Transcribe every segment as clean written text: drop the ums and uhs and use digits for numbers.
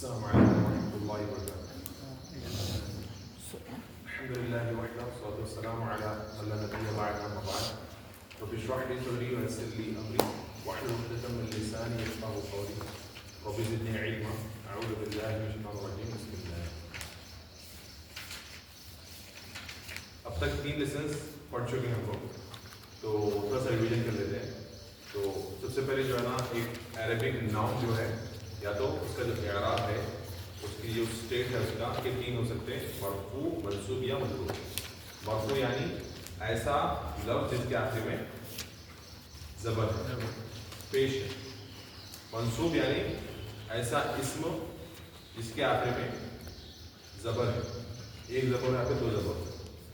السلام عليكم ورحمة الله وبركاته. الحمد لله وحده والصلاة والسلام على من لا نبي بعده أما بعد. رب اشرح لي صدري ويسر لي أمري واحلل عقدة من لساني يفقهوا قولي. رب زدني علما. أعوذ بالله من الشيطان الرجيم. بسم الله. اب تک 3 لیسنز پڑھ چکے ہیں ہم لوگ، تو تھوڑا سا ریویژن کر لیتے ہیں. تو سب سے پہلے جو ہے نا، ایک عربک ناؤن جو ہے، یا تو اس کا جو اعراب ہے، اس کی جو اسٹیٹ ہے اس کا، کہ 3 ہو سکتے ہیں: مرفوع، منصوب یا مجرور. مرفوع یعنی ایسا لفظ جس کے آخر میں زبر ہے، پیش ہے. منصوب یعنی ایسا اسم جس کے آخر میں زبر ہے، ایک زبر یا پھر 2 زبر.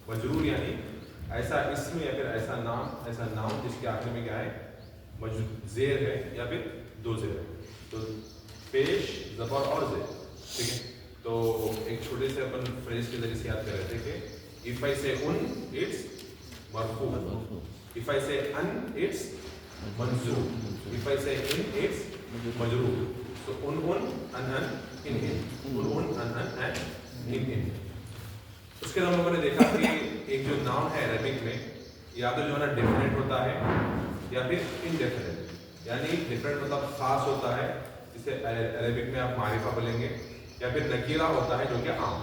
مجرور یعنی ایسا اسم یا پھر ایسا نام جس کے آخر میں کیا ہے، زیر ہے یا پھر 2 زیر ہے. تو پیش، زبر اور زیر. ٹھیک ہے. تو ایک چھوٹے سے اپن فریز کے ذریعے سے یاد کر رہے تھے کہ if I say un it's مرفوع, if I say an it's منصوب, if I say in it's مجرور. so un an in and in. اس کے بعد ہم لوگوں نے دیکھا کہ ایک جو نام ہے عربک میں، یا تو جو ہے نا ڈیفینٹ ہوتا ہے یا پھر انڈیفینٹ. یعنی ڈیفینٹ مطلب خاص ہوتا ہے، جسے عربک میں آپ معرفہ بولیں گے، یا پھر نکیرہ ہوتا ہے جو کہ عام.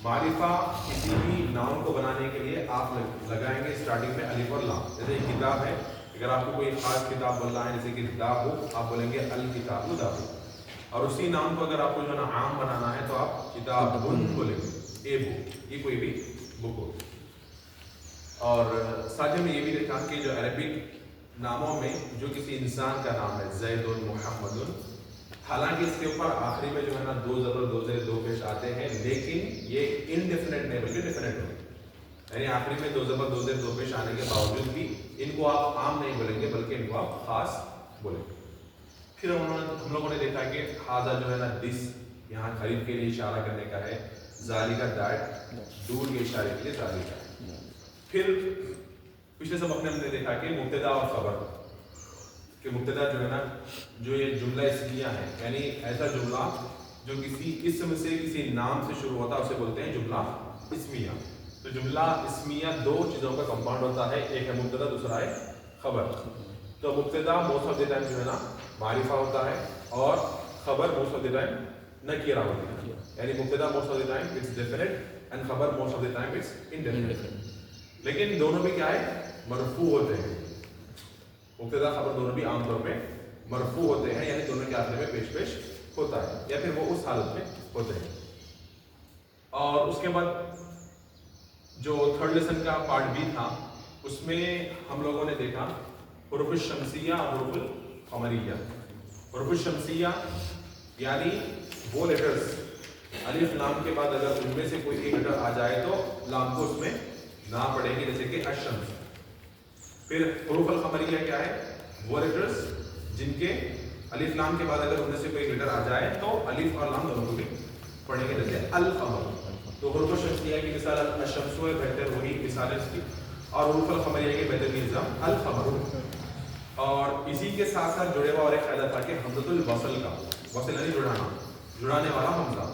معرفہ کسی بھی نام کو بنانے کے لیے آپ لگائیں گے اسٹارٹنگ میں الف اور لام. جیسے ایک کتاب ہے، اگر آپ کو کوئی خاص کتاب بولنا ہے جیسے کہ داؤ، آپ بولیں گے الکتاب داؤ. اور اسی نام کو اگر آپ کو جو ہے نا عام بنانا ہے تو آپ کتاب بولیں گے، اے بک، یہ کوئی بھی بک ہو. اور ساتھ ہم نے یہ بھی دیکھا کہ جو عربک ناموں میں جو کسی انسان کا نام ہے، زید، محمد، حالانکہ اس کے اوپر آخری میں جو ہے نا 2 زبر 2 زیر 2 پیش آتے ہیں، لیکن یہ انڈیفینٹ نہیں بلکہ ڈیفینٹ ہو. یعنی آخری میں 2 زبر 2 زیر 2 پیش آنے کے باوجود بھی ان کو آپ عام نہیں بولیں گے بلکہ ان کو آپ خاص بولیں گے. پھر ہم لوگوں نے دیکھا کہ حاضہ جو ہے نا دس، یہاں خرید کے لیے اشارہ کرنے کا ہے. ذالکہ دیٹ، دور کے اشارے کے لیے ذالکہ. پھر پچھلے سبق میں ہم نے دیکھا کہ مبتدا اور خبر، کہ مبتدا جو ہے نا، جو یہ جملہ اسمیہ ہے، یعنی ایسا جملہ جو کسی اسم سے کسی نام سے شروع ہوتا ہے اسے بولتے ہیں جملہ اسمیہ. تو جملہ اسمیہ 2 چیزوں کا کمپاؤنڈ ہوتا ہے، ایک ہے مبتدا، دوسرا ہے خبر. تو مبتدا موسٹ آف دی ٹائم جو ہے نا معرفہ ہوتا ہے، اور خبر موسٹ آف دی ٹائم نکیرہ ہوتی ہے. یعنی مبتدا most of the time it's definite and خبر most of the time it's indefinite. لیکن دونوں بھی کیا ہے، مرفوع ہوتے ہیں. مبتدا خبر دونوں بھی عام طور پہ مرفوع ہوتے ہیں، یعنی دونوں کے آخر میں پیش ہوتا ہے، یا پھر وہ اس حالت میں ہوتے ہیں. اور اس کے بعد جو 3rd لیسن کا پارٹ بی تھا، اس میں ہم لوگوں نے دیکھا حروف الشمسیہ اور حروف القمریہ. حروف الشمسیہ یعنی وہ لیٹرز الف لام کے بعد اگر ان میں سے کوئی ایک لیٹر آ جائے تو لام کو اس میں نہ پڑے گی، جیسے کہ الشمس. پھر حروف القمریہ کیا ہے، وہ لیٹرز جن کے الف لام کے بعد اگر ان میں سے کوئی لیٹر آ جائے تو الف اور لام دونوں کو بھی پڑھیں گے، جیسے القمر. تو حروف الشمسیہ کی مثال الشمس ہے، بہتر وہی مثال ہے اس کی. اور حروف القمریہ کی بہترین نظام القمر. اور اسی کے ساتھ ساتھ جڑے ہوا اور ایک فائدہ تھا کہ حمزۃ الوصل کا، وصل یعنی جڑانے والا حمزہ.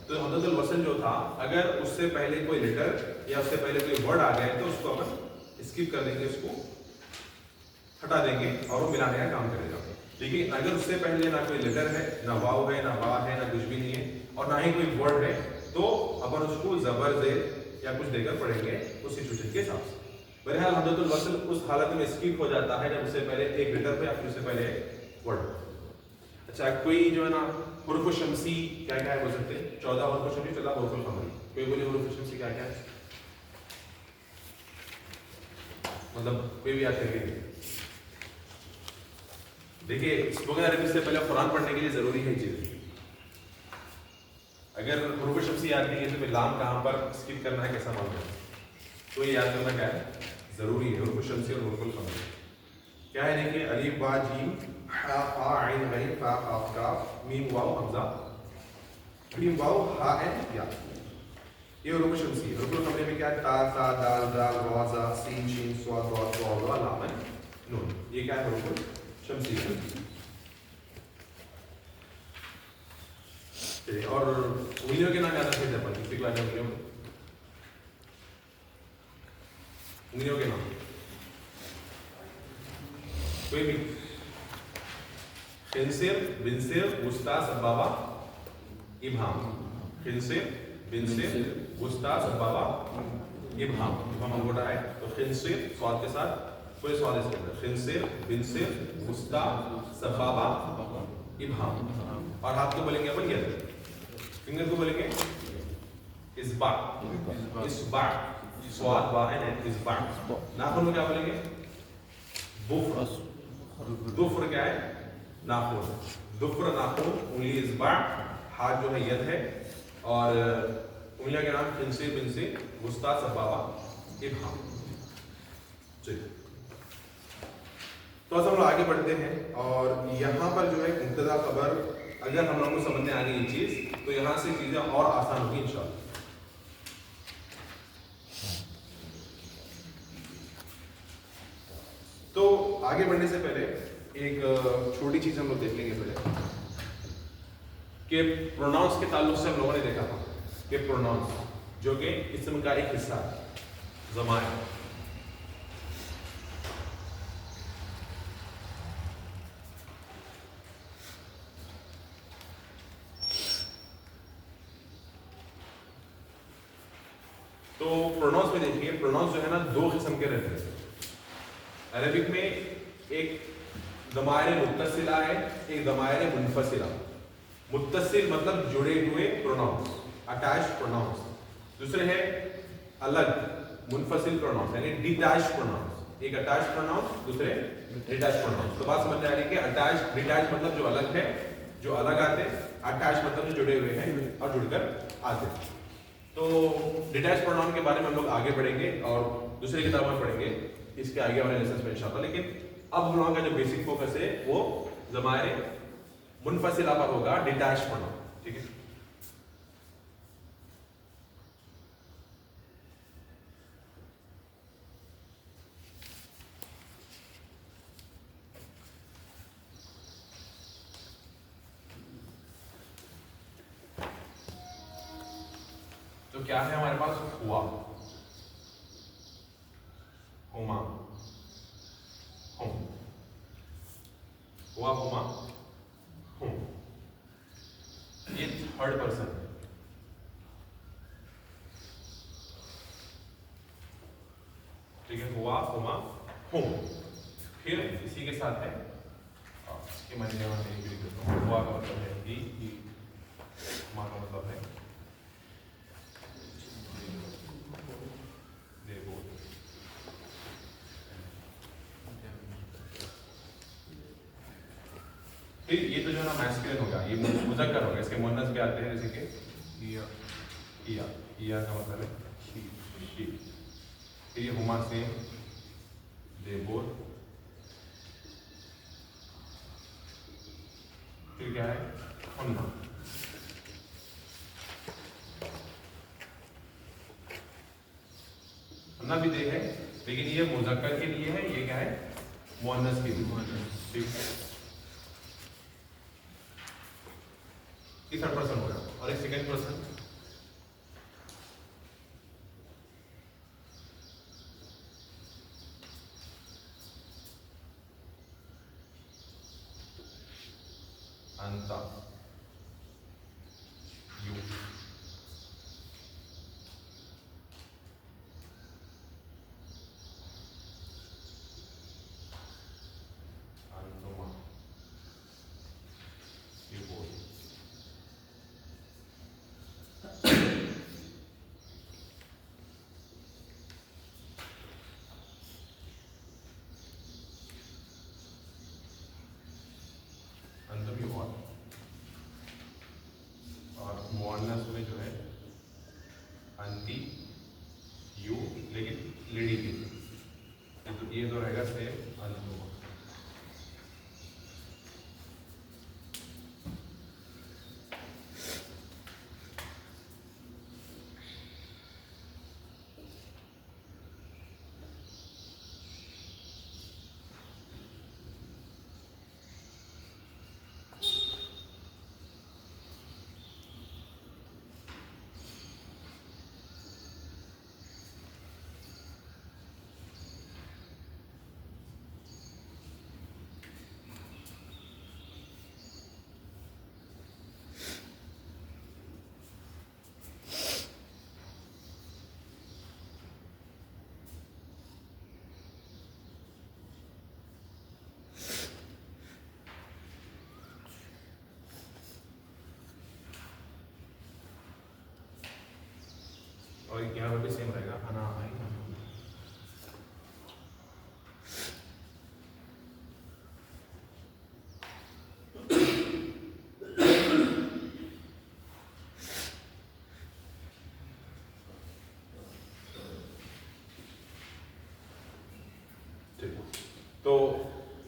تو حمزۃ الوصل جو تھا، اگر اس سے پہلے کوئی لیٹر یا اس سے پہلے کوئی ورڈ آ گئے تو اس کو اپن اسکپ کر دیں گے، اس کو ہٹا دیں گے اور وہ ملانے کا کام کرے گا. لیکن اگر اس سے پہلے نہ کوئی لیٹر ہے، نہ واو ہے، نہ با ہے، نہ کچھ بھی نہیں ہے، اور نہ ہی کوئی ورڈ ہے، تو اپن اس کو زبر زیر یا کچھ دے کر پڑھیں گے اس سچویشن کے حساب سے. بہرحال حمزۃ الوصل اس حالت میں اسکپ ہو جاتا ہے جب اس سے پہلے ایک لیٹر ہو یا پھر اس سے پہلے ورڈ. اچھا، کوئی جو ہے نا حروف الشمسی کیا کیا ہے بول سکتے ہیں؟ 14 حروف الشمسی، 14 حروف القمری. کوئی بولے حروف الشمسی کیا کیا ہے، مطلب کوئی بھی یاد کر کے دیکھیے. اسپوکن عربی سے پہلے قرآن پڑھنے کے لیے ضروری ہے چیز. اگر حروف الشمسی یاد نہیں ہے تو پھر لام کہاں پر اسکپ کرنا ہے، کیسا معلوم ہے؟ تو یہ یاد کرنا کیا ہے، ضروری ہے. حروف الشمسی اور حروف القمری کیا ہے؟ دیکھیے الف با جیم حا قا عین غین فا قاف کاف میم واو حمزہ میم واو ہا عین یا، یہ حروف الشمسی. حروف القمری میں کیا ہے؟ تا ثا دال دال را زا سین شین صاد ضاد ضا ضا لام نون. یہ کیا ہے؟ حروف الشمسی. चलिए, और उंगलियों के नाम याद रखिए अपन किसी के बारे में, उंगलियों के नाम कोई भी, खिंसिर, बिनसिर, वुस्ता, सबबाबा, इब्हाम। खिंसिर, बिनसिर, वुस्ता, सबबाबा, इब्हाम। इब्हाम अंगूठा है, तो खिंसिर स्वाद के साथ कोई स्वाद इसके अंदर, खिंसिर, बिनसिर, वुस्ता, सबबाबा, इब्हाम। और हाथ को बोलेंगे अपन ये, फिंगर को बोलेंगे इस्बा, इस्बा, स्वाद वाहिन है, इस्बा। नाखून में क्या बोलेंगे, बुफ्र, दुफ्र क्या है, नाखून, दुफ्र नाखून, उंगली इस्बा, हाथ जो है यद है, और उंगलियों के नाम खिंसिर, बिनसिर, वुस्ता, सबबाबा, इब्हाम। चलिए, तो हम लोग आगे बढ़ते हैं, और यहाँ पर जो है मुब्तदा खबर, अगर हम लोगों को समझ में आ गई ये चीज, तो यहाँ से चीजें और आसान होगी इंशाल्लाह। तो आगे बढ़ने से पहले एक छोटी चीज हम लोग देख लेंगे पहले, कि प्रोनाउंस के ताल्लुक से हम लोगों ने देखा था कि प्रोनाउंस जो कि इसम का एक हिस्सा है, ज़मायर। तो प्रोनाउंस में देखिए, प्रोनाउंस जो है ना दो किस्म के रहते हैं। अरबिक में एक ज़मायर मुत्तसिला है, एक ज़मायर मुनफसिला। मुत्तसिल मतलब जुड़े हुए प्रोनाउंस, अटैच प्रोनाउंस। दूसरे है अलग मुनफसिल प्रोनाउंस, यानी डिटैच प्रोनाउंस। एक अटैच प्रोनाउंस, दूसरे डिटैच प्रोनाउंस। तो बात समझ में आ रही है कि अटैच, डिटैच मतलब जो अलग है, जो अलग आते, अटैच मतलब जो जुड़े हुए हैं और जुड़कर आते। तो डिटैच प्रोनाउन के बारे में हम लोग आगे बढ़ेंगे और दूसरी किताब में पढ़ेंगे इसके आगे वाले लेसन में इंशाल्लाह। लेकिन अब हम लोगों का जो बेसिक फोकस है वो ज़मायर मुनफसिला पर होगा, डिटैच प्रोनाउन। ठीक है, तो क्या है हमारे पास, हुआ, हुमा, हुम, हुआ, हुमा, हुम। ये थर्ड पर्सन है। ठीक है, हुआ, हुमा, हुम। फिर इसी के साथ है, इसके मैंने यहाँ पे लिख देता हूँ। हुआ का मतलब है ही, हुमा का मतलब है देखो। फिर ये तो जो है ना मैस्कुलिन होगा, ये मुज़क्कर होगा, इसके मुअन्नस भी आते हैं, जैसे कि इया, इया, इया का मतलब है शी, शी। फिर ये हुमा से दे बोथ। फिर क्या है, हुन्ना। हुन्ना भी दे है, लेकिन ये मुज़क्कर के लिए है, ये क्या है, मुअन्नस के लिए। ठीक है, ये थर्ड पर्सन होगा। और एक सेकंड पर्सन, अंता, यू। अंतुमा, यू बोथ। अंतम, यू और मुअन्नस में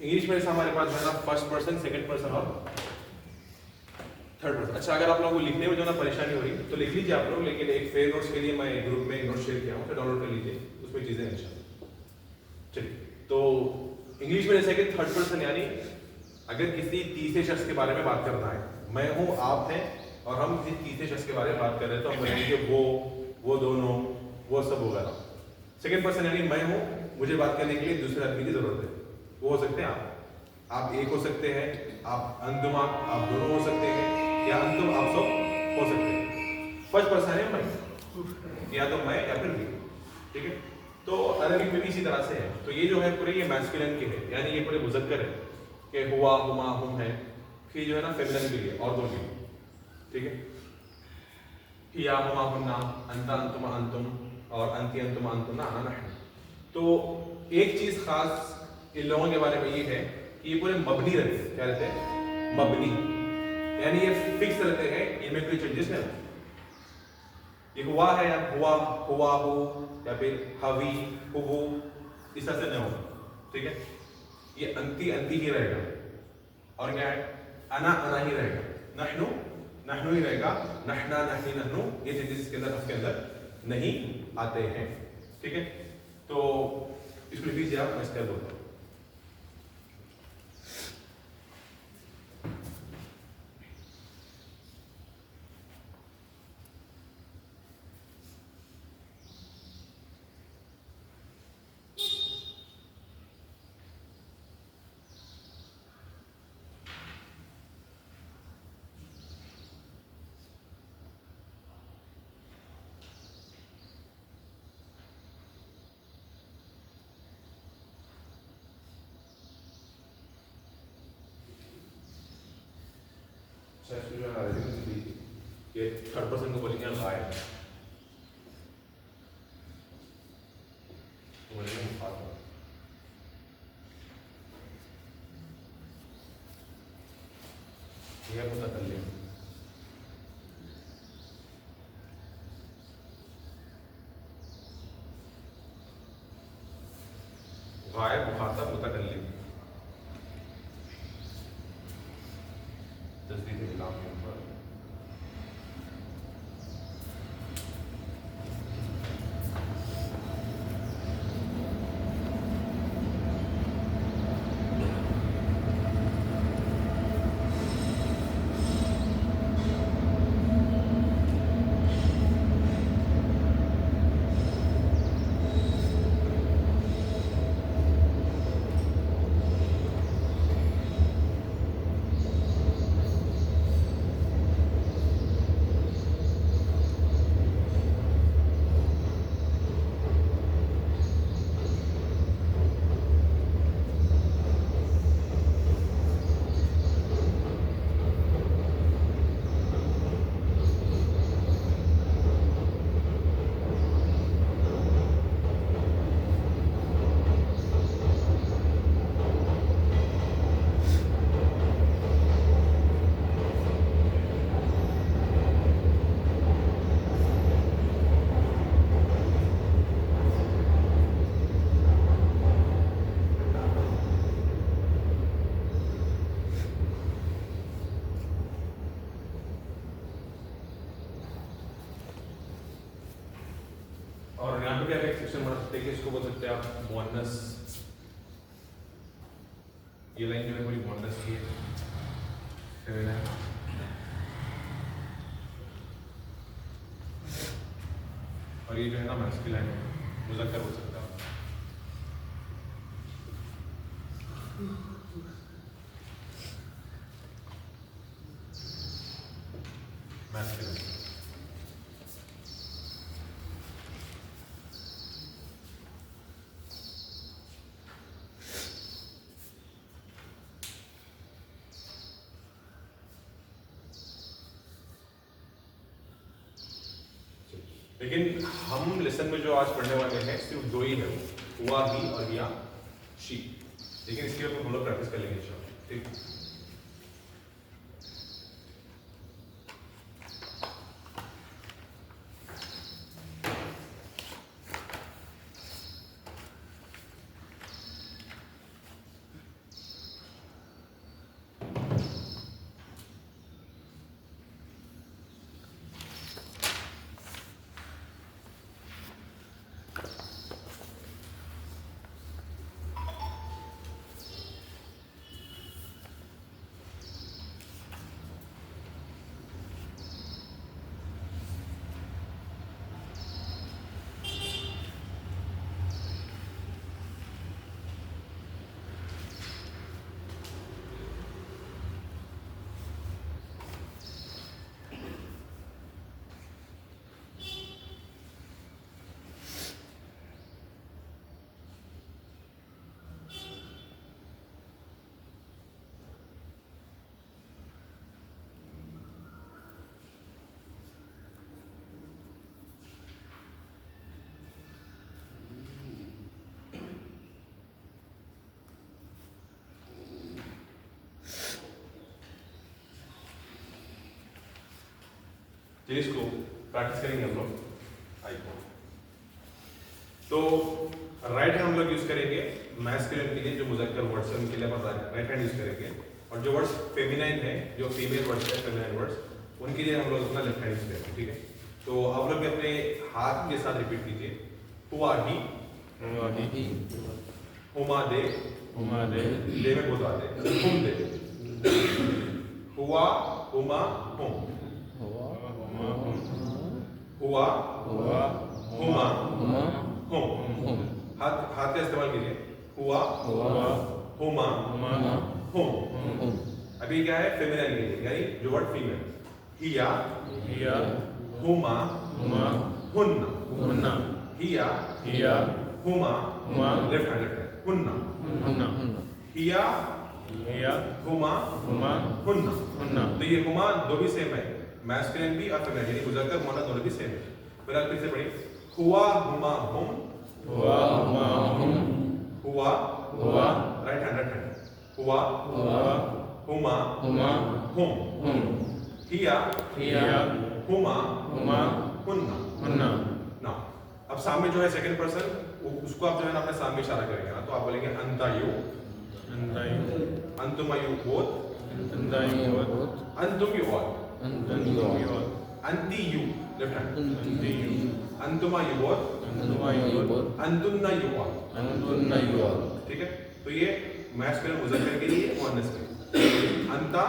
इंग्लिश में जैसे हमारे पास जो है ना फर्स्ट पर्सन, सेकंड पर्सन और थर्ड पर्सन। अच्छा, अगर आप लोगों को लिखने में जो ना परेशानी हो रही तो लिख लीजिए आप लोग, लेकिन एक फेयर नोट्स के लिए मैं ग्रुप में नोट शेयर किया हूँ, तो डाउनलोड कर लीजिए, उसमें चीज़ें इंशाल्लाह। चलिए, तो इंग्लिश में जैसे कि थर्ड पर्सन यानी अगर किसी तीसरे शख्स के बारे में बात करना है, मैं हूँ, आप हैं और हम किसी तीसरे शख्स के बारे में बात कर रहे हैं, तो हम बोलेंगे वो दोनों, वो सब वगैरह। सेकंड पर्सन यानी मैं हूँ, मुझे बात करने के लिए दूसरे आदमी की जरूरत है, वो हो सकते हैं आप एक हो सकते हैं, आप अंतुम, आप दोनों हो सकते हैं, या अंतुम आप सब हो सकते हैं। फर्स्ट पर्सन है मैं, या तो मैं या फिर भी, ठीक है। तो अरबिक में भी इसी तरह से है। तो ये जो है पूरे ये मैस्कुलिन के है, यानी ये पूरे मुज़क्कर है कि हुआ, हुमा, हुम है। फिर जो है ना फेमिनिन के लिए और दो लिए, ठीक है, या हुमा हुन्ना, अंता अंतुमा अंतुम और अंती अंतुमा अंतुना आना नहनु। तो एक चीज खास इन लोगों के बारे में ये है कि ये पूरे मबनी रहते हैं। क्या रहते हैं? मबनी, यानी ये फिक्स रहते हैं, इनमें कोई चेंजेस नहीं होते। ये हुआ है या हुआ, हुआ हो, या फिर हवी, हुहु, इस तरह से नहीं होगा, ठीक है। ये अंती अंती ही रहेगा, और क्या है? अना अना ही रहेगा, नहनु नहनु ही रहेगा, नहना नहनी नहनु, ये चीजें इसके अंदर नहीं आते हैं, ठीक है। तो इसको लिख लीजिए आप, मैं इसका बोलता हूँ। ये थर्ड पर्सन को बोलेंगे गायब, तो बोलेंगे मुखातब। यह मुतकल्लिम, गायब, मुखातब, मुतकल्लिम। तस्दीक इलाम के ऊपर और यहाँ पे क्या एक सेक्शन बना सकते हैं कि इसको बोल सकते हैं आप मुअन्नस। ये लाइन जो है पूरी मुअन्नस की है, फेमिनिन। और ये जो है ना मैस्कुलिन है, मुज़क्कर बोल सकते हैं आप। मैस्कुलिन। लेकिन हम लेसन में जो आज पढ़ने वाले हैं सिर्फ दो ही है, वो हुआ ही और या शी। लेकिन इसके ऊपर हम लोग प्रैक्टिस कर लेंगे इंशाल्लाह, ठीक। चलिए इसको प्रैक्टिस करेंगे हम लोग। आइए, तो राइट हैंड हम लोग यूज करेंगे मैस्कुलिन के लिए, जो मुज़क्कर वर्ड्स है उनके लिए अपन राइट हैंड यूज करेंगे, और जो वर्ड्स फेमिनाइन है, जो फीमेल वर्ड्स है, फेमिनाइन वर्ड्स, उनके लिए हम लोग अपना लेफ्ट हैंड यूज करेंगे। ठीक है, तो आप लोग भी अपने हाथ के साथ रिपीट कीजिए। हुआ ही, हुमा दे, दे में बोधा दे, हुम दे, हुआ, हुमा, हुम, हुआ, हुमा, हुम। हाथ का इस्तेमाल कीजिए। हुआ, हुमा, हुम। अभी क्या है, फेमिनाइन के लिए, यानी जो वर्ड फीमेल, हिया, हुमा, हुन्ना, हिया, हुमा, लेफ्ट हैंड, हुन्ना, हिया, हुमा, हुन्ना। तो ये हुमा दो भी सेम है, मैस्कुलिन भी और फेमिनिन, यानी मुज़क्कर मुअन्नस दोनों भी सेम है। फिर आप फिर से पढ़िए। हुआ, हुमा, हुम, हुआ, राइट हैंड, हुआ, हुमा, हुम, हिया, हुमा, हुन्ना। ना अब सामने जो है सेकंड पर्सन, उसको आप जो है ना अपने सामने इशारा करेंगे ना, तो आप बोलेंगे अंता यू, अंतुमा यू बोथ, अंतुम यू ऑल, अंती यू लेफ्ट हैंड, अंतुमा यू बोथ, अंतुन्ना यू ऑल। ठीक है, तो ये मैस्कुलिन मुज़क्कर के लिए, मुअन्नस के लिए अंता,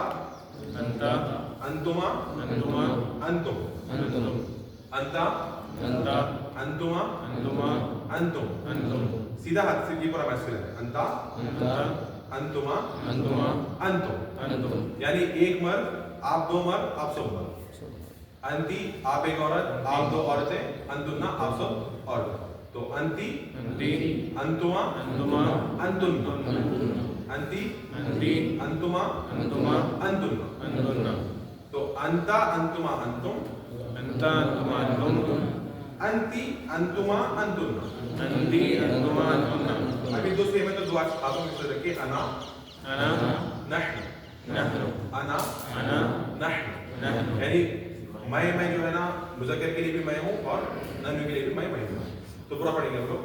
अंतुमा, अंतुम, अंता, अंतुमा, अंतुम। सीधा हाथ से, ये पूरा मैस्कुलिन है। अंता, अंतुमा, अंतुम, यानी एक मर्द, आप दो मर्द, आप सब मर्द। अंती, आप एक औरत, आप दो औरतें, अंतुन्ना, आप सब औरतें। तो अंती, अंतुमा, अंतुन्ना, अंती, अंतुमा, अंतुन्ना। तो अंता, अंतुमा, अंतुम, अंती, अंतुमा, अंतुन्ना। अभी दो सेम है, तो दो हाथों में से रखिए। अना, नहनु, अना, नहनु, यानी मैं जो है ना, मुज़क्कर के लिए भी मैं हूँ और नन्नु के लिए भी मैं हूँ। तो पूरा पढ़ेंगे हम लोग।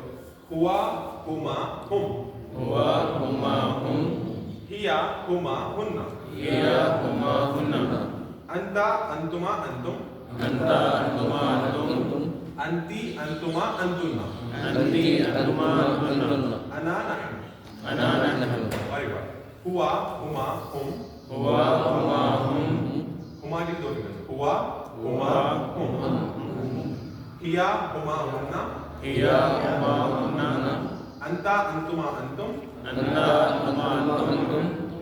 हुआ, हुमा, हुम, हिया, हुमा, हुन्ना, अंता, अंतुमा, अंतुम, अंती, अंतुमा, अंतुन्ना, अना, नहनु। अरे वाह। हुआ, हुमा, हुम, हुमा की दो फिगर, हुआ, हुमा, हुम, हिया, हुमा, हुन्ना, अंता, अंतुमा, अंतुम,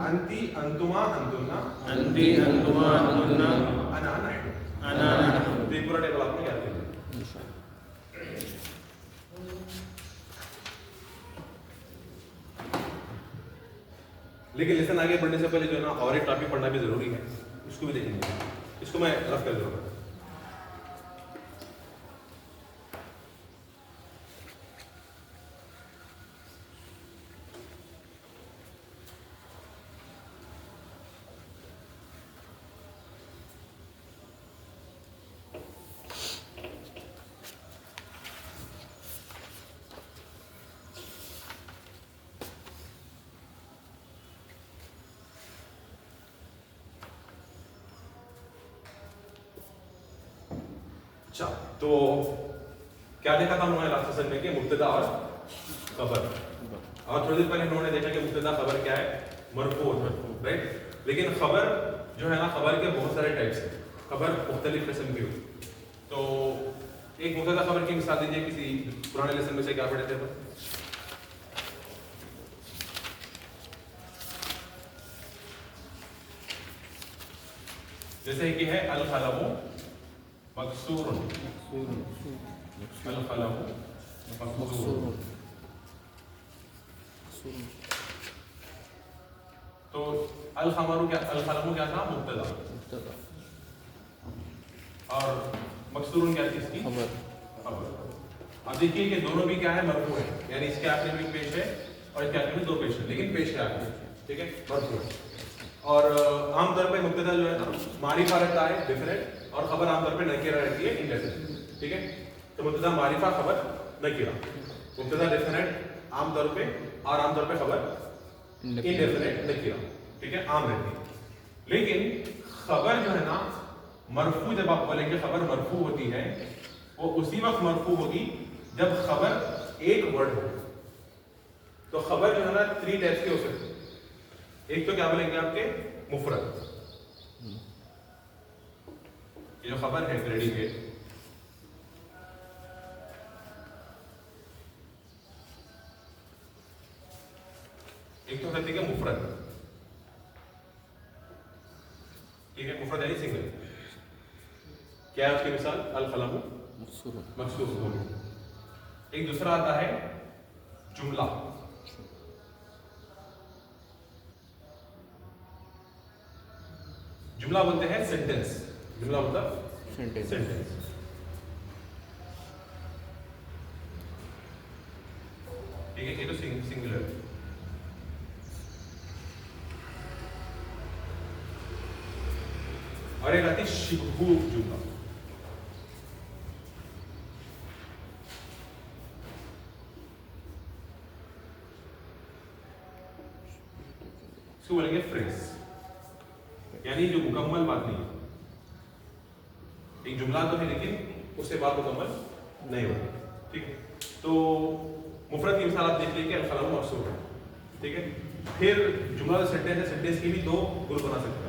अंती, अंतुमा, अंतुन्ना, अना, नहनु। तो ये पूरा टेबल आपको याद कीजिए। लेकिन लेसन आगे बढ़ने से पहले जो है ना, और एक टॉपिक पढ़ना भी जरूरी है, इसको भी देखेंगे। इसको मैं रफ कर दूंगा। अच्छा, तो क्या देखा था हम लोगों ने लास्ट सेशन में कि मुब्तदा और खबर, और थोड़ी देर पहले हम लोगों ने देखा कि मुब्तदा खबर क्या है, मरफू, राइट। लेकिन खबर जो है ना, खबर के बहुत सारे टाइप्स हैं, खबर मुख्तलिफ किस्म की होती। तो एक मुब्तदा खबर की मिसाल दीजिए, किसी पुराने लेसन में से क्या पढ़े थे? जैसे कि है अल कलमु मकसूरुन, अल कलमु मकसूरुन। तो अल खमरु क्या, अल कलमु क्या था? मुब्तदा, और मकसूरुन क्या थी? इसकी खबर। अब देखिए कि दोनों भी क्या है, मरफू है, यानी इसके आखिर में पेश है और इसके आखिर में दो पेश है, लेकिन पेश है आखिर, ठीक है, मरफू है। और आमतौर पे मुब्तदा जो है ना मारिफा रहता है डिफरेंट, और खबर आमतौर पे नकीरा रहती है इंडेफिनिट। ठीक है, तो मुब्तदा मारिफा, खबर नकीरा, मुब्तदा डिफरेंट आमतौर पे, और आमतौर पे खबर इंडेफिनिट नकीरा। ठीक है, आम रहती है। लेकिन खबर जो है ना मरफू, जब आप बोलेंगे खबर मरफू होती है, वो उसी वक्त मरफू होगी जब खबर एक वर्ड हो। तो खबर जो है ना 3 टाइप्स के हो सकते हैं। एक तो क्या बोलेंगे आपके मुफरद, ये जो खबर है प्रेडिकेट, एक तो कहते हैं मुफरद। ठीक है, मुफरद यानी सिंगल। क्या है उसकी मिसाल? अल कलम मकसूर। एक दूसरा आता है जुमला। जुमला बोलते हैं सेंटेंस, जुमला मतलब सेंटेंस। ठीक है, ये तो सिंगुलर। और एक आती है शिबहू जुमला। इसको बोलेंगे फ्रेज, यानी जो मुकम्मल बात नहीं है। एक जुमला तो है लेकिन उससे बात मुकम्मल नहीं होती। ठीक है, तो मुफरद की मिसाल आप देख लीजिए, अल कलम मकसूर है। ठीक है, फिर जुमला जो सेंटेंस है, सेंटेंस की भी 2 ग्रुप बना सकते हैं।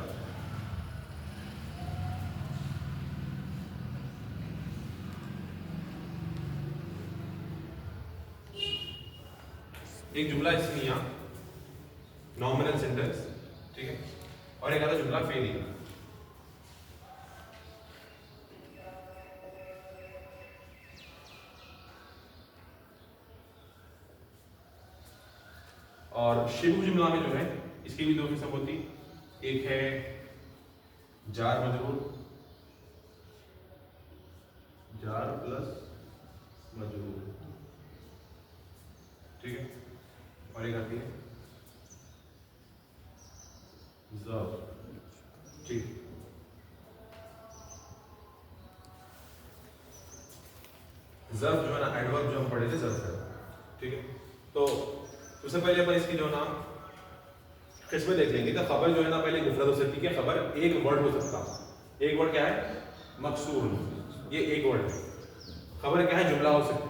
एक जुमला इस्मिया, नॉमिनल सेंटेंस। ठीक है, और एक आता जुमला फेलिया। और शिबू जुमला में जो है इसकी भी 2 किस्म होती। एक है जार मजरूर, जार प्लस मजरूर। ठीक है, और एक आती है ज़र्फ। ठीक, ज़र्फ जो है ना एडवर्ब जो हम पढ़े थे ज़र्फ है। ठीक है, तो सबसे पहले अपन इसकी जो ना किस्में देख लेंगे। तो खबर जो है ना पहले मुफरद हो सकती है, खबर एक वर्ड हो सकता है। एक वर्ड क्या है? मकसूर, ये एक वर्ड है। खबर क्या है? जुमला हो सकती है।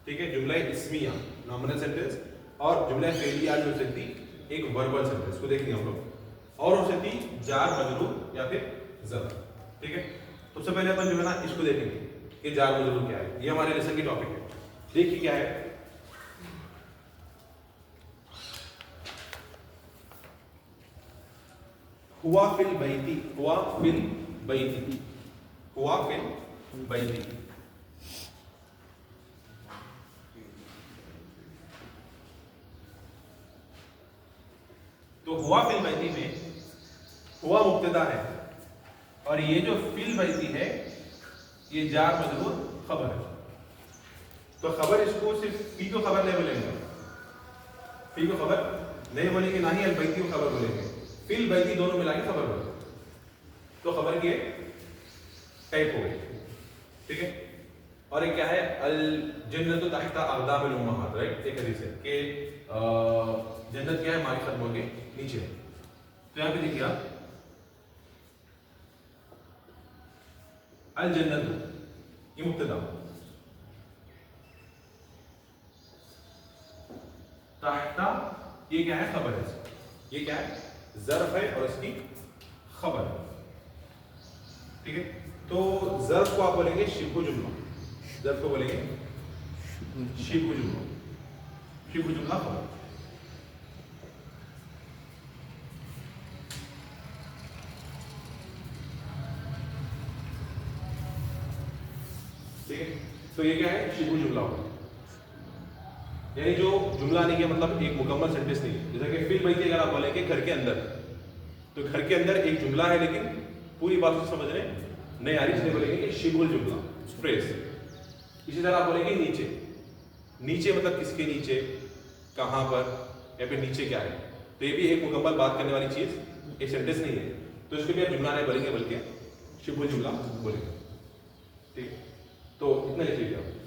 ठीक है, जुमला इस्मिया नॉमिनल सेंटेंस, और जुमला फेलिया जो हो सकती एक वर्बल सेंटेंस को देखेंगे हम लोग, और हो सकती जार मजरूर या फिर ज़र्फ। ठीक है, तो सबसे पहले अपन जो है ना इसको देखेंगे कि जार मजरूर क्या है। ये हमारे लेसन की टॉपिक है। देखिए क्या है, हुआ फिल बैती, हुआ फिल बैती, हुआ फिल बैती। तो हुआ फिल बैती में हुआ मुब्तदा है, और ये जो फिल बैती है ये जार मजरूर खबर है। तो खबर इसको सिर्फ फी को खबर नहीं बोलेंगे, फी को खबर नहीं बोलेंगे, ना ही अल बैती को खबर बोलेंगे। फिल बैती दोनों मिला के खबर बोलेंगे। तो खबर की टाइप हो गई। ठीक है, और एक क्या है? अल जन्नतु तहता अक़दामिल उम्महात, राइट। एक हदीस है कि जन्नत क्या है? हमारी कदमों के नीचे है। तो यहाँ पे देखिए आप, अल जन्नतु ये मुब्तदा, तहता ये क्या है? खबर है। ये क्या है? ज़र्फ है और इसकी खबर है। ठीक है, तो ज़र्फ को आप बोलेंगे शिबहु जुमला, ज़र्फ को बोलेंगे शिबहु जुमला, शिबहु जुमला खबर। ठीक है, तो ये क्या है? शिबहु जुमला होगा, यानी जो जुमला नहीं है, मतलब एक मुकम्मल सेंटेंस नहीं है। जैसे कि फिल बैती अगर आप बोलेंगे घर के अंदर, तो घर के अंदर एक जुमला है लेकिन पूरी बात को समझने नहीं आ रही, इसलिए बोलेंगे कि शिबहुल जुमला, फ्रेज। इसी तरह आप बोलेंगे नीचे, नीचे मतलब किसके नीचे, कहां पर, या फिर नीचे क्या है। तो ये भी एक मुकम्मल बात करने वाली चीज ایک سینٹینس نہیں ہے، تو اس کو بھی آپ جملہ نہیں بولیں گے بلکہ شبہ جملہ بولیں گے. ٹھیک ہے، تو اتنا لکھ لیجیے آپ.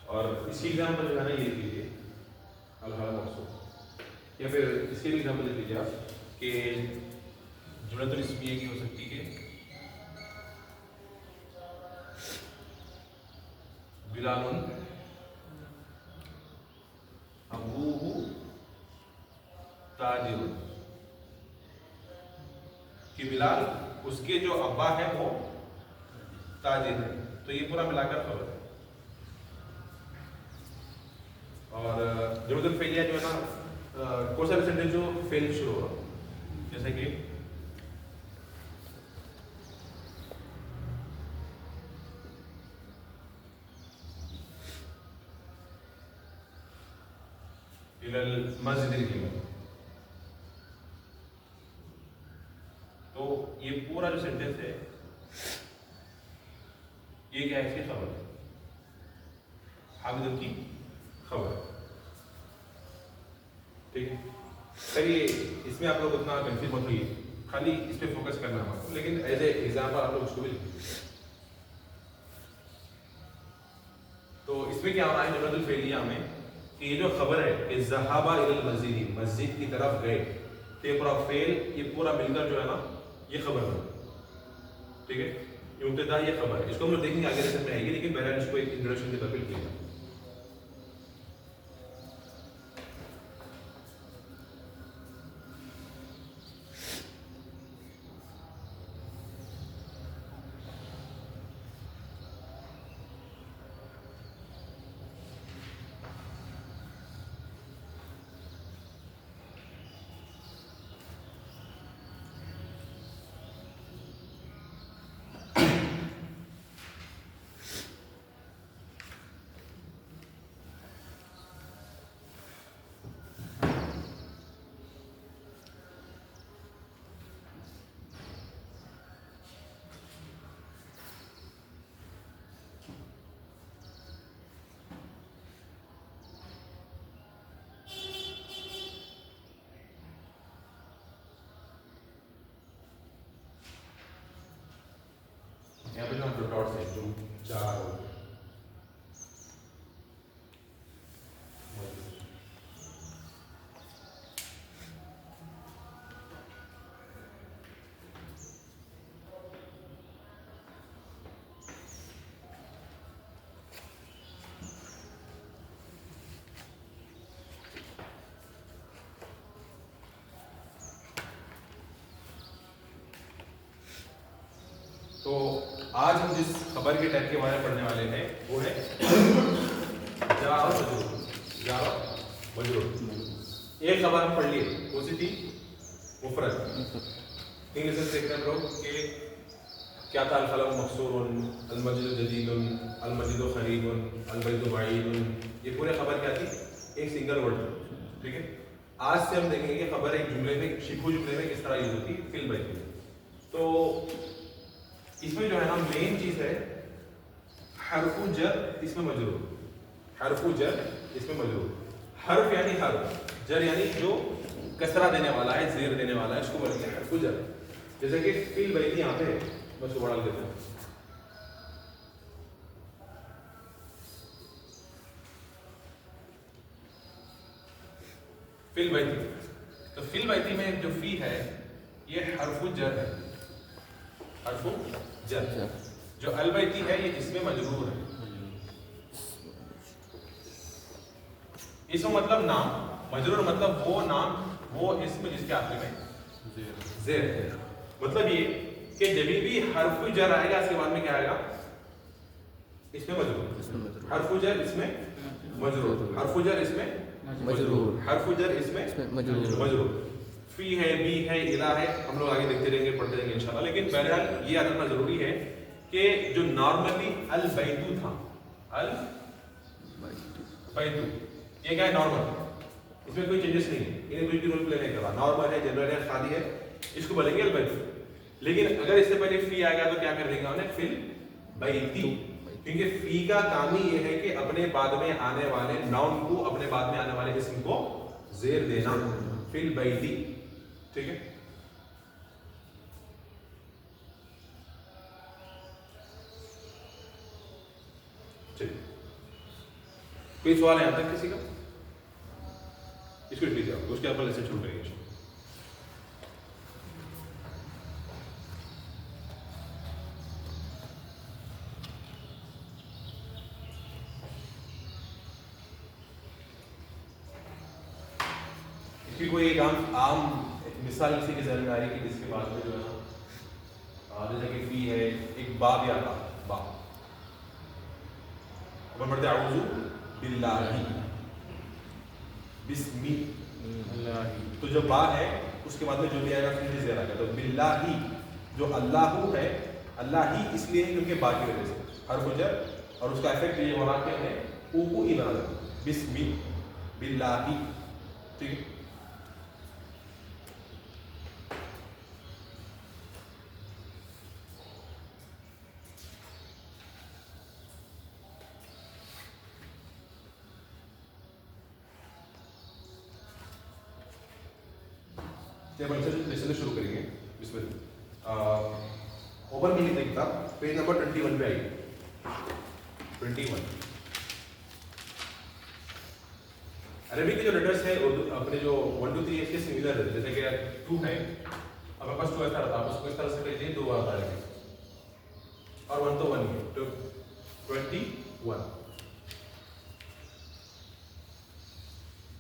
اور اس کی ایگزامپل جو ہے نا یہ لکھ لیجیے الحال مقصود، یا پھر اس کی بھی ایگزامپل لکھ لیجیے آپ کہ جملۃ الاسمیہ کی ہو سکتی ہے بلال ابوہ تاجر، کہ بلال اس کے جو ابا ہے وہ تاجر ہے. تو یہ پورا ملا کر خبر ہے. اور جملۃ الفعلیہ جو ہے نا کون سا بھی سینٹینس جو فعل شروع ہو رہا، جیسے کہ الى المسجد الجامع، تو یہ پورا جو سینٹینس ہے یہ کیا ہے؟ اس کی خبر ہے، حامد کی خبر. ٹھیک ہے، چلیے اس میں آپ لوگ اتنا کنفیوز مت ہوئیے، خالی اس پہ فوکس کرنا ہے. لیکن ایز اے ایگزامپل آپ لوگ اس کو بھی لکھیں. تو اس میں کیا ہو رہا ہے جملۃ الفعلیہ میں کہ یہ جو خبر ہے کہ ذهب الى المسجد، مسجد کی طرف گئے، تو یہ پورا فعل یہ پورا مل کر جو ہے نا یہ خبر ہے. ٹھیک ہے، یہ مبتدا یہ خبر ہے. اس کو ہم لوگ دیکھیں گے آگے لیسن میں آئے گی، لیکن بہرحال اس کو ایک انٹروڈکشن کے طور پہ لکھیے گا. یہاں پہ جو ڈاٹس ہیں جو چار ہو گئے، تو آج ہم جس خبر کے ٹائپ کے بارے میں پڑھنے والے ہیں وہ ہے جا مجرور. ایک خبر ہم پڑھ لیے، کون سی تھی؟ مفرد. انگلش دیکھ رہے ہیں لوگ کہ کیا تھا؟ الخلق مقصور، المسجد جدید، المسجد قریب، البلد بعید. یہ پورے خبر کیا تھی؟ ایک سنگل ورڈ. ٹھیک ہے، آج سے ہم دیکھیں گے کہ خبر ایک جملے میں شبہ جملے میں کس طرح یوز ہوتی ہے فی البیت میں. تو اس میں جو ہے نا مین چیز ہے حرف جر اس میں مجرور. حرف جر اس میں مجرور. حرف یعنی حرف، جر یعنی جو کسرہ دینے والا ہے، زیر دینے والا ہے، اس کو بولیں گے حرف جر. جیسے کہ فی البیت یہاں پہ میں اس کو بڑھا دیتا ہوں. فی البیتی. تو فی البیتی میں جو فی ہے یہ حرف جر ہے، حرف جر. جو البیتی ہے یہ اس میں مجرور ہے. اسم مطلب نام، مجرور مطلب وہ نام وہ اسم جس کے آخر میں زیر ہے. مطلب یہ کہ جب بھی حرف جر آئے گا اس کے بعد میں کیا آئے گا؟ اس میں مجرور. حرف جر اس میں مجرور، حرف جر اس میں مجرور، حرف جر اس میں مجرور. فی ہے، بی ہے، الہ ہے، ہم لوگ آگے دیکھتے رہیں گے، پڑھتے رہیں گے انشاءاللہ. لیکن بہرحال یہ عادت ضروری ہے کہ جو نارملی البیتو تھا، البیتو یہ کیا ہے؟ نارمل. اس میں کوئی چینجز نہیں ہے، انہیں کوئی بھی رول پلے نہیں کرا. نارمل ہے، جنرل ہے، خالی ہے، اس کو بولیں گے البیتو. لیکن اگر اس سے پہلے فی آئے گا تو کیا کر دیں گے ہم نے؟ فی البیتی. کیونکہ فی کا کام ہی یہ ہے کہ اپنے بعد میں آنے والے ناؤن کو، اپنے بعد میں آنے والے اسم کو زیر دینا. فی البیتی. ٹھیک ہے. کوئی سوال ہے یہاں تک کسی کا؟ اس کو لکھ لیجیے آپ، اس کے اوپر لیسن شروع کریں گے. کوئی ایک عام مثال کسی کے ذہن میں آ رہی کہ جس کے بعد میں جو ہے نا جیسے کہ فی ہے، ایک با بھی آتا، با. اب پڑھتے اعوذ باللہ بسمی اللہ. تو جو با ہے اس کے بعد میں جو بھی آئے گا پھر زیر آ گیا. تو باللہ جو اللہ ہے، اللہ ہی اس لیے ہے کیونکہ با کی وجہ سے حرف جر، اور اس کا افیکٹ یہ ہو رہا کہ ہم نے او کو ای بنا دیا. بسمی باللہ. ٹھیک ہے. جب ہم لیسن شروع کریں گے بسم اللہ. اوپن کی لکھتے کتاب پیج نمبر 21 پہ آئیے. 21 عربی کے جو لیٹرس ہیں اپنے جو 1 2 3 اس کے سملر ہے. جیسے کہ 2 ہے، اب آپ 2 ایسا رہتا، آپ اس کو اس طرح سے کہتے ہیں 2 بار آتا ہے، اور 1 تو 1 ہے. تو 21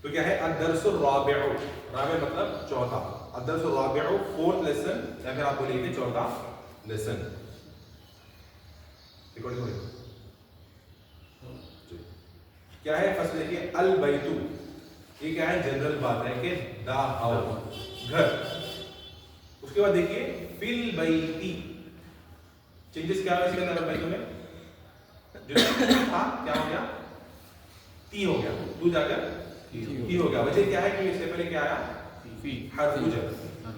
تو کیا ہے؟ الدرس الرابع. رابع مطلب چوتھا. الدرس الرابع، 4th لیسن، یا پھر آپ بولیں گے چوتھا لیسن. کیا ہے؟ فصل دیکھیے البیتو. یہ کیا ہے؟ جنرل بات ہے کہ دا ہاؤس، گھر. اس کے بعد دیکھیے فی البیتی. چینجز کیا ہے اس کے اندر البیتو میں؟ جو تھا کیا ہو گیا؟ تی ہو گیا. تو جا کر تی ہو گیا. وجہ کیا ہے کہ اس سے پہلے کیا آیا؟ فی. حرف جر.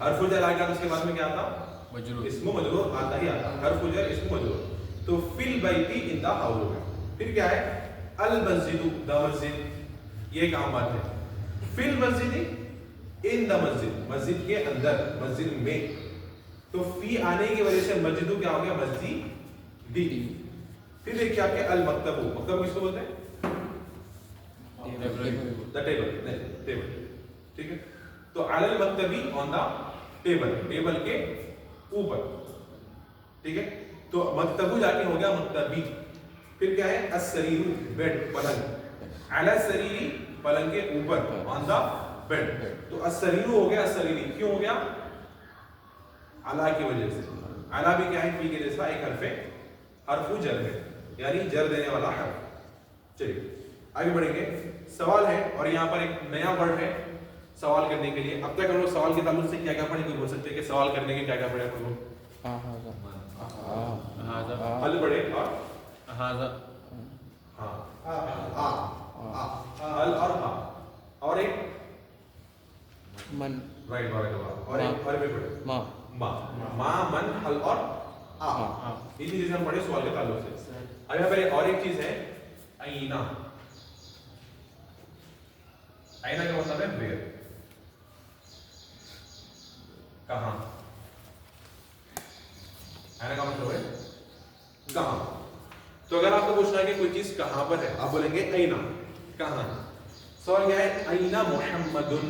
حرف جر آ گیا تو اس کے بعد میں کیا آتا؟ مجرور. اسم مجرور آتا ہی آتا. حرف جر اسم مجرور. تو فی البیتی ان دا ہاؤس ہو گیا. پھر کیا ہے؟ المسجد، دا مسجد. یہ ایک عام بات ہے. فی المسجد ان دا مسجد، مسجد کے اندر، مسجد میں. تو فی آنے کی وجہ سے مسجد کیا ہو گیا؟ مسجد دی. پھر دیکھیے آپ کے المکتب. مکتب کس کو بولتے ہیں؟ The table. ٹیبل. ٹھیک ہے. تو علی المکتبی، آن دا ٹیبل، ٹیبل کے اوپر. ٹھیک ہے. تو مکتبو جا کے ہو گیا مکتبی. پھر کیا ہے؟ السریر، بیڈ، پلنگ. علی السریر، پلنگ کے اوپر، آن دا بیڈ. تو السریر ہو گیا السریری. کیوں ہو گیا؟ علی کی وجہ سے. علی بھی کیا ہے؟ فی کے جیسا ایک حرف جر ہے، یعنی جر دینے والا حرف. چلیے آگے بڑھیں گے. سوال ہے، اور یہاں پر ایک نیا ورڈ ہے سوال کرنے کے لیے. اب تک ہم لوگ سوال کے تعلق سے کیا کیا پڑھے؟ کوئی بول سکتے ہیں کہ سوال کرنے کے کیا کیا پڑھے ہم لوگ؟ حل پڑھے اور حل اور ہاں، اور ایک من. رائٹ، بارک اللہ. اور ایک اور بھی پڑھے ما من حل اور یہ چیزیں ہم پڑھے سوال کے تعلق سے. اب یہاں پر اور ایک چیز ہے اینا. اینا کا مطلب ہے ویئر، کہاں. اینا کا مطلب ہے کہاں. تو اگر آپ کو پوچھنا ہے کہ کوئی چیز کہاں پر ہے، آپ بولیں گے اینا، کہاں. सवाल क्या है, अयना मुहम्मदुन,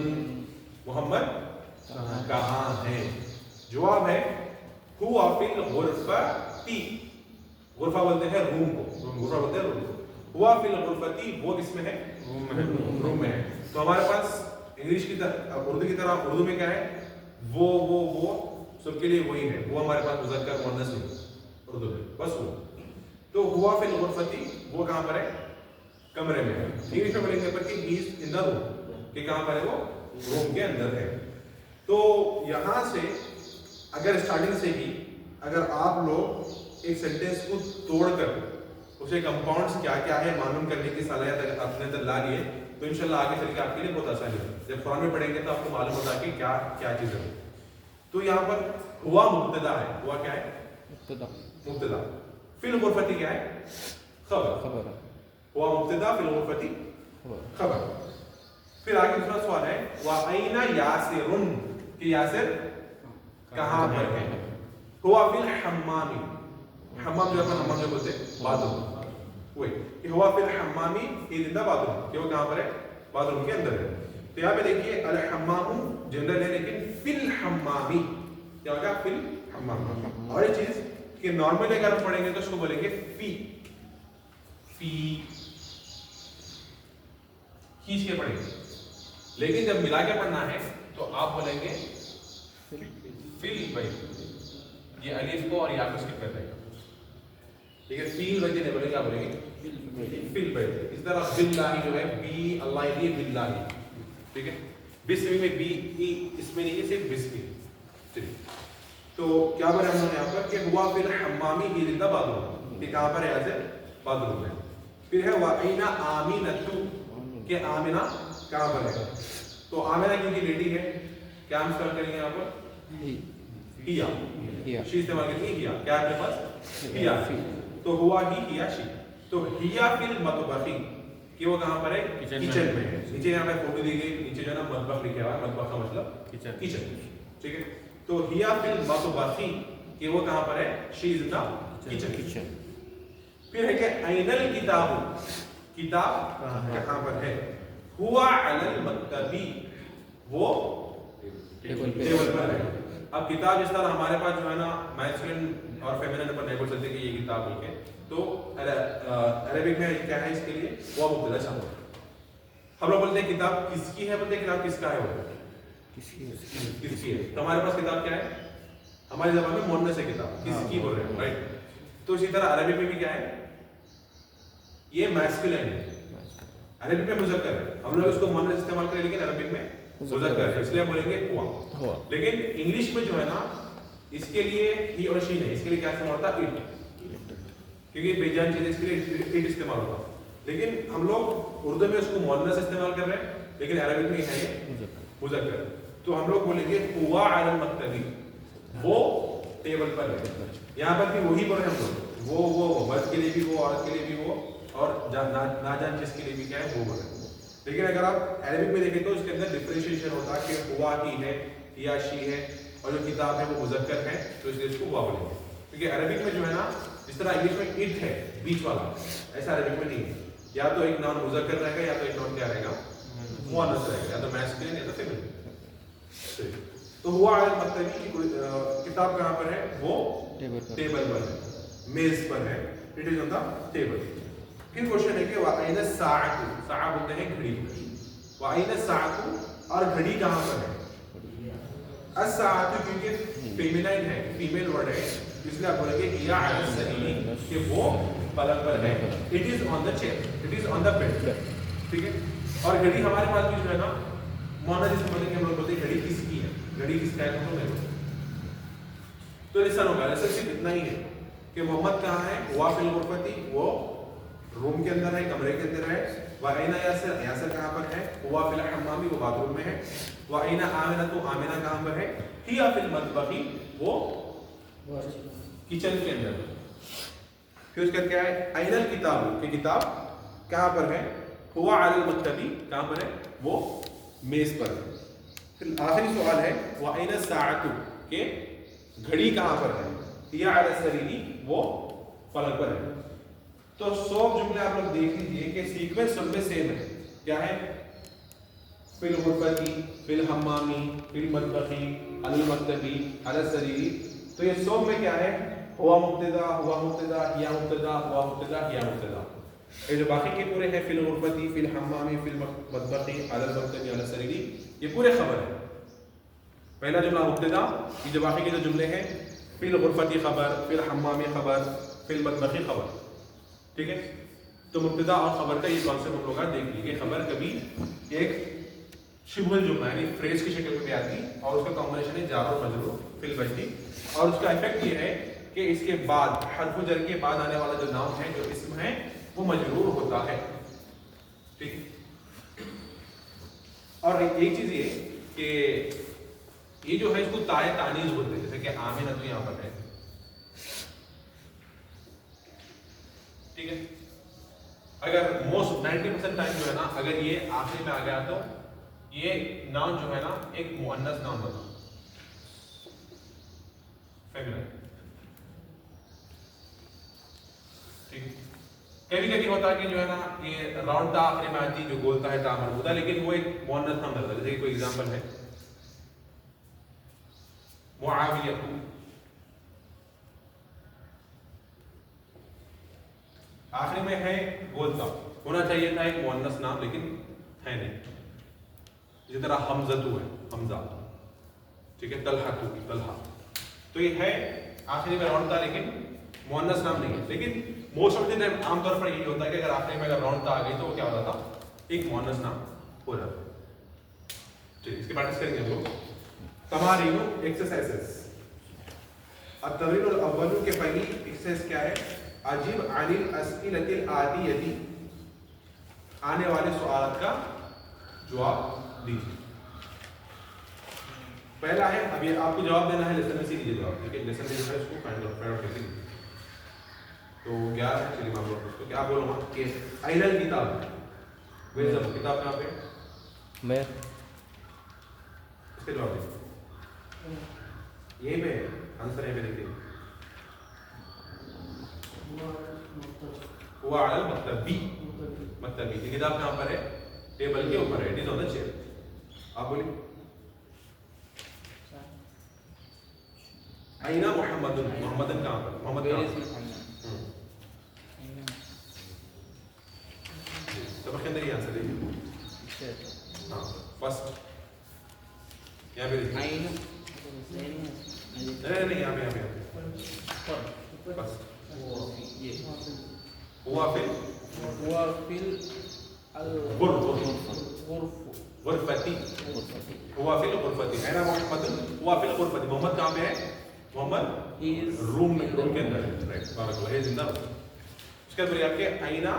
मोहम्मद कहाँ है? जवाब है हुआ फिल गुरफती, गुरफा बोलते हैं रूम को, गुरफा बोलते हैं रूम को, हुआ फिल गुरफती वो किसमें है? रूम में है। तो हमारे पास इंग्लिश की तरह, उर्दू की तरह, उर्दू में क्या है? वो सबके लिए वही है, वो हमारे पास मुज़क्कर मुअन्नस है उर्दू में, बस वो। तो हुआ फिल गुरफती वो कहाँ पर है? कमरे में है। इंग्लिश में बोलेंगे पर कि he is in the room, कि कहाँ पर है वो? रूम के अंदर है। तो यहाँ से अगर स्टार्टिंग से ही अगर आप लोग एक सेंटेंस को तोड़कर उसे कंपाउंड्स क्या क्या है मालूम करने की सलाहियत अगर अपने अंदर ला लिए तो इंशाल्लाह आगे चल के आपके लिए बहुत आसानी है। जब कुरान में पढ़ेंगे तो आपको मालूम होता है कि क्या क्या चीज़ है। तो यहाँ पर हुआ मुब्तदा है, हुआ क्या है? मुब्तदा। फिल गुरफती क्या है? खबर। हुआ मुब्तदा, फिल गुरफती खबर। फिर आगे दूसरा सवाल है वअयना यासिरुन, कि यासिर कहाँ पर है? हुआ फिल हम्मामी, हम्माम जो अपन हम्माम जो बोलते हैं बाथरूम, वही कि हुआ फिल हम्मामी, इज इन द बाथरूम, कि वो कहाँ पर है? बाथरूम के अंदर है। तो यहाँ पे देखिए अल हम्माम जनरल है, लेकिन फिल हम्मामी क्या होगा? फिल हम्माम। और ये चीज कि नॉर्मली अगर हम पढ़ेंगे तो उसको बोलेंगे फी, खींच के पढ़ेंगे, लेकिन जब मिला के पढ़ना है तो आप बोलेंगे फिल भाई, ये अलिफ को और या को स्किप कर देगा, ठीक है? फील वजह नहीं बोलेंगे, आप बोलेंगे फिल भाई। इस तरह बिल्लाही जो है, बी अल्लाह ही बिल्लाही, ठीक है? बिस्मी में बी ई इसमें नहीं है, सिर्फ बिस्मी। चलिए, तो क्या बोले हमने यहाँ पर कि हुआ फिल हम्मामी ही इन द बाथरूम, कि कहाँ पर है? ऐसे बाथरूम में। फिर है वअयना आमिनतु, कि आमिना कहाँ पर है? तो आमिना क्योंकि लेडी है, क्या हम इस्तेमाल करेंगे यहाँ पर? हिया, शी इस्तेमाल करेंगे हिया। क्या है आपके पास? हिया। तो हुआ ही हिया शी। तो हिया फिल मतबखी, कि वो कहाँ पर है? किचन में है। नीचे यहाँ पे फोटो दी गई, नीचे जो ना मतबख लिखा हुआ है, मतबख का मतलब किचन, ठीक है? तो हिया फिल मतबखी, कि वो कहाँ पर है? She is in the kitchen. फिर है कि अयनल किताबु, किताब कहाँ पर है? हुआ अलल मक्तबी, वो टेबल पर है। अब किताब जिस तरह हमारे पास जो है ना मैस्कुलिन और फेमिनिन पर नहीं बोल सकते कि ये किताब बोल के, तो अरबिक में क्या है इसके लिए? वो मुब्तदा शामिल। हम लोग बोलते हैं किताब किसकी है, बोलते हैं किताब किसका है? वो किसकी है। तो हमारे पास किताब क्या है? हमारी ज़बान में मुअन्नस है किताब, किसकी बोल रहे हैं, राइट? तो इसी तरह अरबिक में भी क्या है? ये मैस्कुलिन है, अरबिक में मुज़क्कर है। हम लोग इसको मुअन्नस इस्तेमाल करें, लेकिन अरबिक में मुज़क्कर है, इसलिए बोलेंगे हुआ। लेकिन इंग्लिश में जो है ना इसके लिए ही और शी नहीं, इसके लिए क्या इस्तेमाल होता है? इट, क्योंकि बेजान चीज़ इसके लिए इट इस्तेमाल होता। लेकिन हम लोग उर्दू में उसको मुअन्नस इस्तेमाल कर रहे हैं, लेकिन अरबिक में है ये मुज़क्कर। तो हम लोग बोलेंगे हुआ अलल मक्तबी, वो टेबल पर है। यहाँ पर भी वही बोल रहे हैं हम लोग, वो मर्द के लिए भी वो, औरत के लिए भी वो, और नाजान चीज के लिए भी क्या है? वो बोल रहे हैं। लेकिन अगर आप अरबिक में देखें तो इसके अंदर डिफरेंशिएशन होता है कि हुआ ही है या शी है, और जो किताब है वो मुज़क्कर है, तो इसलिए इसको हुआ बोलेंगे। क्योंकि अरबिक में जो है ना जिस तरह इंग्लिश में इट है बीच वाला, ऐसा अरबिक में नहीं है। या तो एक नाउन मुज़क्कर रहेगा, या तो एक नाउन क्या रहेगा? मुअन्नस रहेगा, या तो मैस्कुलिन या तो फेमिनिन। तो हुआ अलल मक्तबी की किताब कहाँ पर है? वो टेबल पर है, मेज पर है, it is on the table. फिर क्वेश्चन है कि वअयना साअतु, साअ बोलते हैं घड़ी, वअयना साअतु, और घड़ी कहाँ पर है? अस-साअतु क्योंकि फेमिनाइन है, फीमेल वर्ड है, इसलिए आप बोलेंगे हिया अला सरीरी, कि वो पलंग पर है। It is on the chair, it is on the bed, ठीक है? और घड़ी हमारे पास भी जो है ना मुअन्नस जिसको बोलेंगे, हम लोग बोलते हैं घड़ी किसकी है, घड़ी किसका है, तो नहीं। तो लिसन होगा, लिसन सिर्फ इतना ही है कि मोहम्मद कहाँ है? हुआ फिल गुरफती, वो रूम के अंदर है, कमरे के अंदर है। वअयना यासिर, यासिर कहाँ पर है? हुआ फिल हम्मामी, वो बाथरूम में है। वअयना आमिनतु, आमिना कहाँ पर है? हिया फिल मतबखी, वो किचन के अंदर है। फिर उसका क्या है? अयनल किताबु, कि किताब कहाँ पर है? हुआ अलल मक्तबी, कहाँ पर है? वो मेज पर है। फिर आखिरी सवाल है वअयना साअतु, के घड़ी कहाँ पर है? हिया अला सरीरी, वो पलंग पर है। तो 100 जुमले आप लोग देख लीजिए कि सीक्वेंस सब में सेम है। क्या है? फिल गुरफती, फिल हम्मामी, फिल मतबखी, अल मक्तबी, अल सरीरी। तो ये सब में क्या है? हुआ मुब्तदा, हुआ मुब्तदा, हिया मुब्तदा, हुआ मुब्तदा, हिया मुब्तदा। ये जो बाकी के पूरे हैं, फिल गुरफती, फिल हम्मामी, फिल मतबखी, अल मक्तबी, अल सरीरी, ये पूरे खबर है। पहला जुमला मुब्तदा, ये जो बाकी के जो जुमले हैं, फिल गुरफती खबर, फिल हम्मामी खबर, फिल मतबखी खबर। ठीक है, तो मुब्तदा और खबर का ये कॉन्सेप्ट हम लोग आज देख लीजिए। खबर कभी एक शिबुल जुमला यानी फ्रेज की शक्ल में भी आती और उसका कॉम्बिनेशन है जार और मजरूर फिल बजती, और उसका इफेक्ट ये है कि इसके बाद हर्फ जर के बाद आने वाला जो नाउन है, जो इस्म है, वो मजरूर होता है। ठीक, और एक चीज ये कि ये जो है इसको ताए तानीज बोलते हैं, जैसे कि आमिना तो यहाँ पर है। ठीक है, अगर मोस्ट 90% टाइम जो है ना, अगर ये आखिरी में आ गया तो ये नाउन जो है ना एक मुअन्नस नाउन होगा, फेमिनिन। ठीक, कभी कभी होता है कि जो है ना ये राउंड ता आखिरी में आती, जो बोलता है ता मरबूता, लेकिन वो एक मुअन्नस नाउन होता है। जैसे कोई एग्जांपल है मुआवियतु, आखिरी में है बोलता, होना चाहिए था एक मुअन्नस नाम, लेकिन है नहीं। इसी तरह हमजतु है, हमजा। ठीक है, तलहतु, तलहा, तो ये है आखिरी में राउंड था लेकिन मुअन्नस नाम नहीं है। लेकिन मोस्ट ऑफ द टाइम आमतौर पर यही होता है कि अगर आखिरी में अगर राउंड था आ गई तो वो क्या हो जाता, एक मुअन्नस नाम हो जाता। ठीक, इसकी प्रैक्टिस करेंगे हम लोग। तमारीनु एक्सरसाइजेस। अब तमरीनुल अव्वलु के पहली एक्सरसाइज क्या है? अजीब अनिल अस्इलतिल आतियती, आने वाले सवाल का जवाब दीजिए। पहला है, अब ये आपको जवाब देना है, लेसन में से लीजिए जवाब। ठीक है, लेसन में जो है इसको फाइंड आउट करके तो 11 है। चलिए मान लो तो क्या बोलूँगा कि आइनल किताब, वे सब किताब कहाँ पे? मैं इसके जवाब दीजिए। यही पे आंसर है, देखिए हुआ अलल मक्तबी, मक्तबी। ये किताब कहाँ पर है? टेबल के ऊपर है, it is on the chair. आप बोलिए आइना मुहम्मदुन, मुहम्मदन कहाँ पर? मोहम्मद कहाँ पर? सबक के अंदर ये आंसर है। हाँ, फर्स्ट यहाँ पे नहीं, यहाँ पे बस ये हुआ फिल गुरफती, हुआ फिल गुरफती। है ना मोहम्मद, हुआ फिल गुरफती। मोहम्मद कहाँ पे है? मोहम्मद रूम में, रूम के अंदर है। राइट, बारकाल्लाह, ये जिंदा। उसके बाद आपके आइना,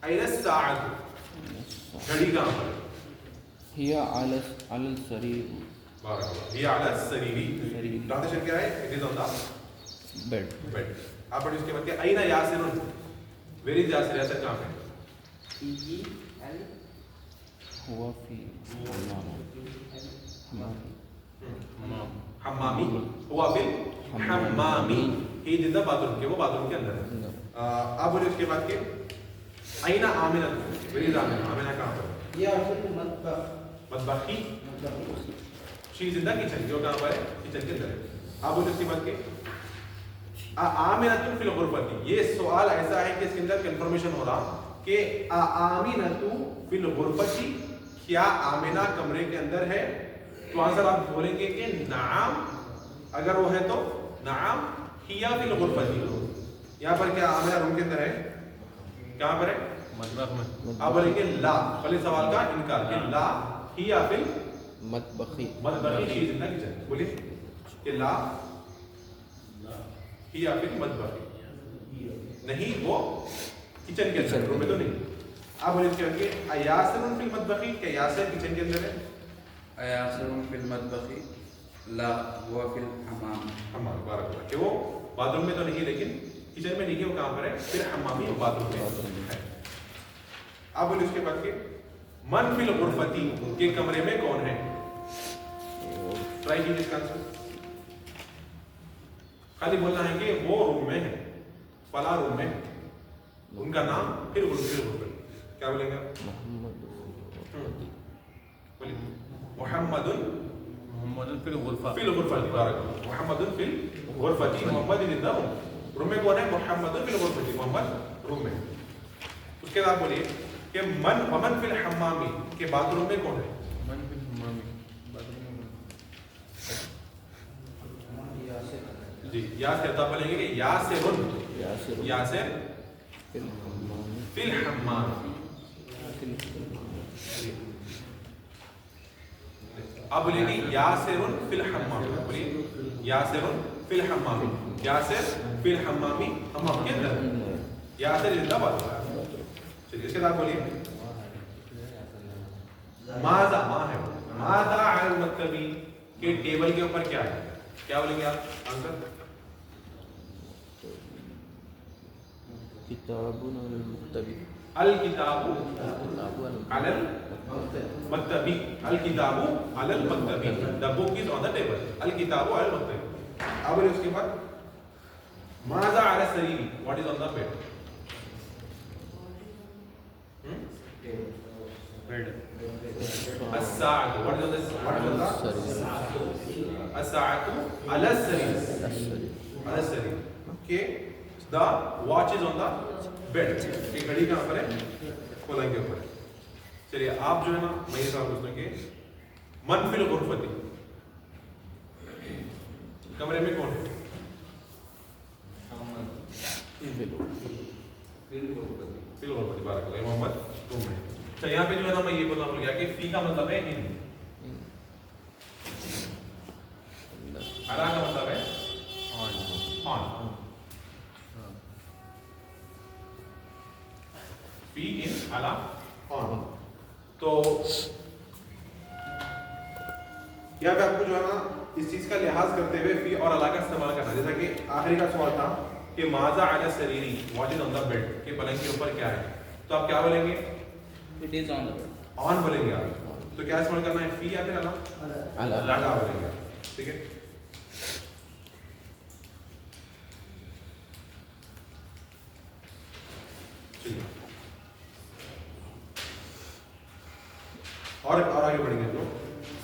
आइना साअत, घड़ी कहाँ पर? हिया अलल सरीर, बारकाल्लाह, हिया अलल सरीरी। ट्रांसलेशन क्या है? It is on the bed, bed. आप पढ़िए उसके बाद क्या? आइना यासिरुन, वेयर इज यासिर? यासिर कहाँ पे? हुआ फी हम्मामी, हुआ फिल हम्मामी। ही जिंदा बाथरूम के, वो बाथरूम के अंदर है। आप बोलिए उसके बाद के आइना आमिना, वेयर इज आमिना? आमिना कहाँ पर? ये मतबखी, she is in the kitchen, जो कहाँ पर है? किचन के अंदर है। आप बोलिए उसके बाद के आमिनतु फिल गुरफती। ये सवाल ऐसा है कि इसके अंदर कंफर्मेशन हो रहा कि आमिनतु फिल गुरफती, क्या आमिना कमरे के अंदर है? तो आंसर आप बोलेंगे कि नाम, अगर वो है तो नाम, हिया फिल गुरफती। यहाँ पर क्या आमिना रूम के अंदर है? कहाँ पर है? मतबख में। आप बोलेंगे ला, पहले सवाल का इनकार कि ला हिया फिल मतबखी, मतबखी, she is in the kitchen. बोलिए कि ला हिया फिल मतबखी, नहीं वो किचन के अंदर, रूम में तो नहीं। आप बोलिए इसके आगे अयासिरुन फिल मतबखी, क्या यासिर किचन के अंदर है? अयासिरुन फिल मतबखी, ला हुआ फिल हमाम। हमाम, बारकाल्लाह, कि वो बाथरूम में तो नहीं लेकिन किचन में नहीं है, वो कहाँ पर है? फिर हमामी, वो बाथरूम में है। आप बोलिए उसके बाद के मन फिल गुरफती, के कमरे में कौन है? ट्राई कीजिए इसका आंसर। खाली बोलना है कि वो रूम में है, फला रूम में, उनका नाम, फिर गुरफती। क्या बोलेंगे आप? محمد فی الغرفہ فی الغرفۃ بارک اللہ محمد فی الغرفۃ محمد ان دا روم میں کون ہے محمد فی الغرفۃ محمد روم میں اس کے بعد بولیے کہ من ومن فی الحمام کے باتھ روم میں کون ہے من فی الحمام باتھ جی یاسر تو آپ بولیں گے کہ یاسر یاسر یاسر فی الحمام فی الحمام آپ بولیں گے یاسر فی الحمام بولیے یاسر فی الحمام یاسر فی الحمام حمام کے اندر یاسر زندہ بات ہو رہا ہے چلیے اس کے بعد بولیے ماذا ما ہے ماذا علی المکتبی کے ٹیبل کے اوپر کیا ہے کیا بولیں گے آپ آنسر کتاب المکتبی الکتاب علی المکتبی الکتاب علی المکتبی the book is on the table الکتاب علی المکتبی اب بولیں اس کے بعد ماذا علی السریر what is on the bed bed الساعة what is on the الساعة على السرير على السرير okay the watch is on the bed کہ گھڑی کہاں پر ہے پلنگ کے اوپر چلیے آپ جو ہے نا میں یہ سوال پوچھتا ہوں کہ من فی الغرفۃ کمرے میں کون ہے فی الغرفۃ بارک اللہ محمد روم میں اچھا یہاں پہ جو ہے نا میں یہ بولنا بھول گیا کہ فی کا مطلب ہے ان علا کا مطلب ہے آن فی ان علا آن تو یہاں پہ آپ کو جو ہے نا اس چیز کا لحاظ کرتے ہوئے فی اور علا کا استعمال کرنا جیسا کہ آخری کا سوال تھا کہ ماذا علی السریری what is on the bed کہ پلنگ کے اوپر کیا ہے تو آپ کیا بولیں گے it is on the bed آن بولیں گے آپ تو کیا استعمال کرنا ہے فی یا پھر علا علا بولیں گے ٹھیک ہے اور آگے بڑھیں گے تو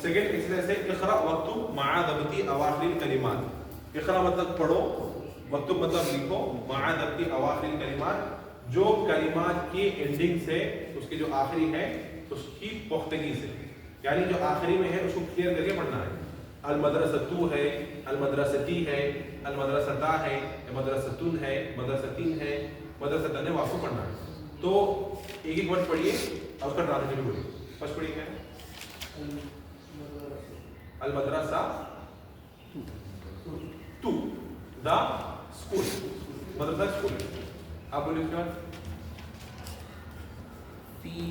سیکنڈ ایکسرسائز ہے اقرا وقت مع ضبط اواخر الکلمات اقرا مطلب پڑھو وقت مطلب لکھو مع ضبط اواخر الکلمات جو کلمات کی اینڈنگ سے اس کے جو آخری ہے اس کی پختگی سے یعنی جو آخری میں ہے اس کو کلیئر کر کے پڑھنا ہے المدرسۃ ہے المدرستی ہے المدرسۃ ہے مدرستن ہے مدرستین ہے مدرستن ہے آپ کو پڑھنا ہے تو ایک ایک ورڈ پڑھیے اور اس کا ٹرانسلیشن بولیے فرسٹ پڑھیے کیا ہے المدرسہ تو دا اسکول مدرسہ اسکول آپ بولیے اس کے بعد فی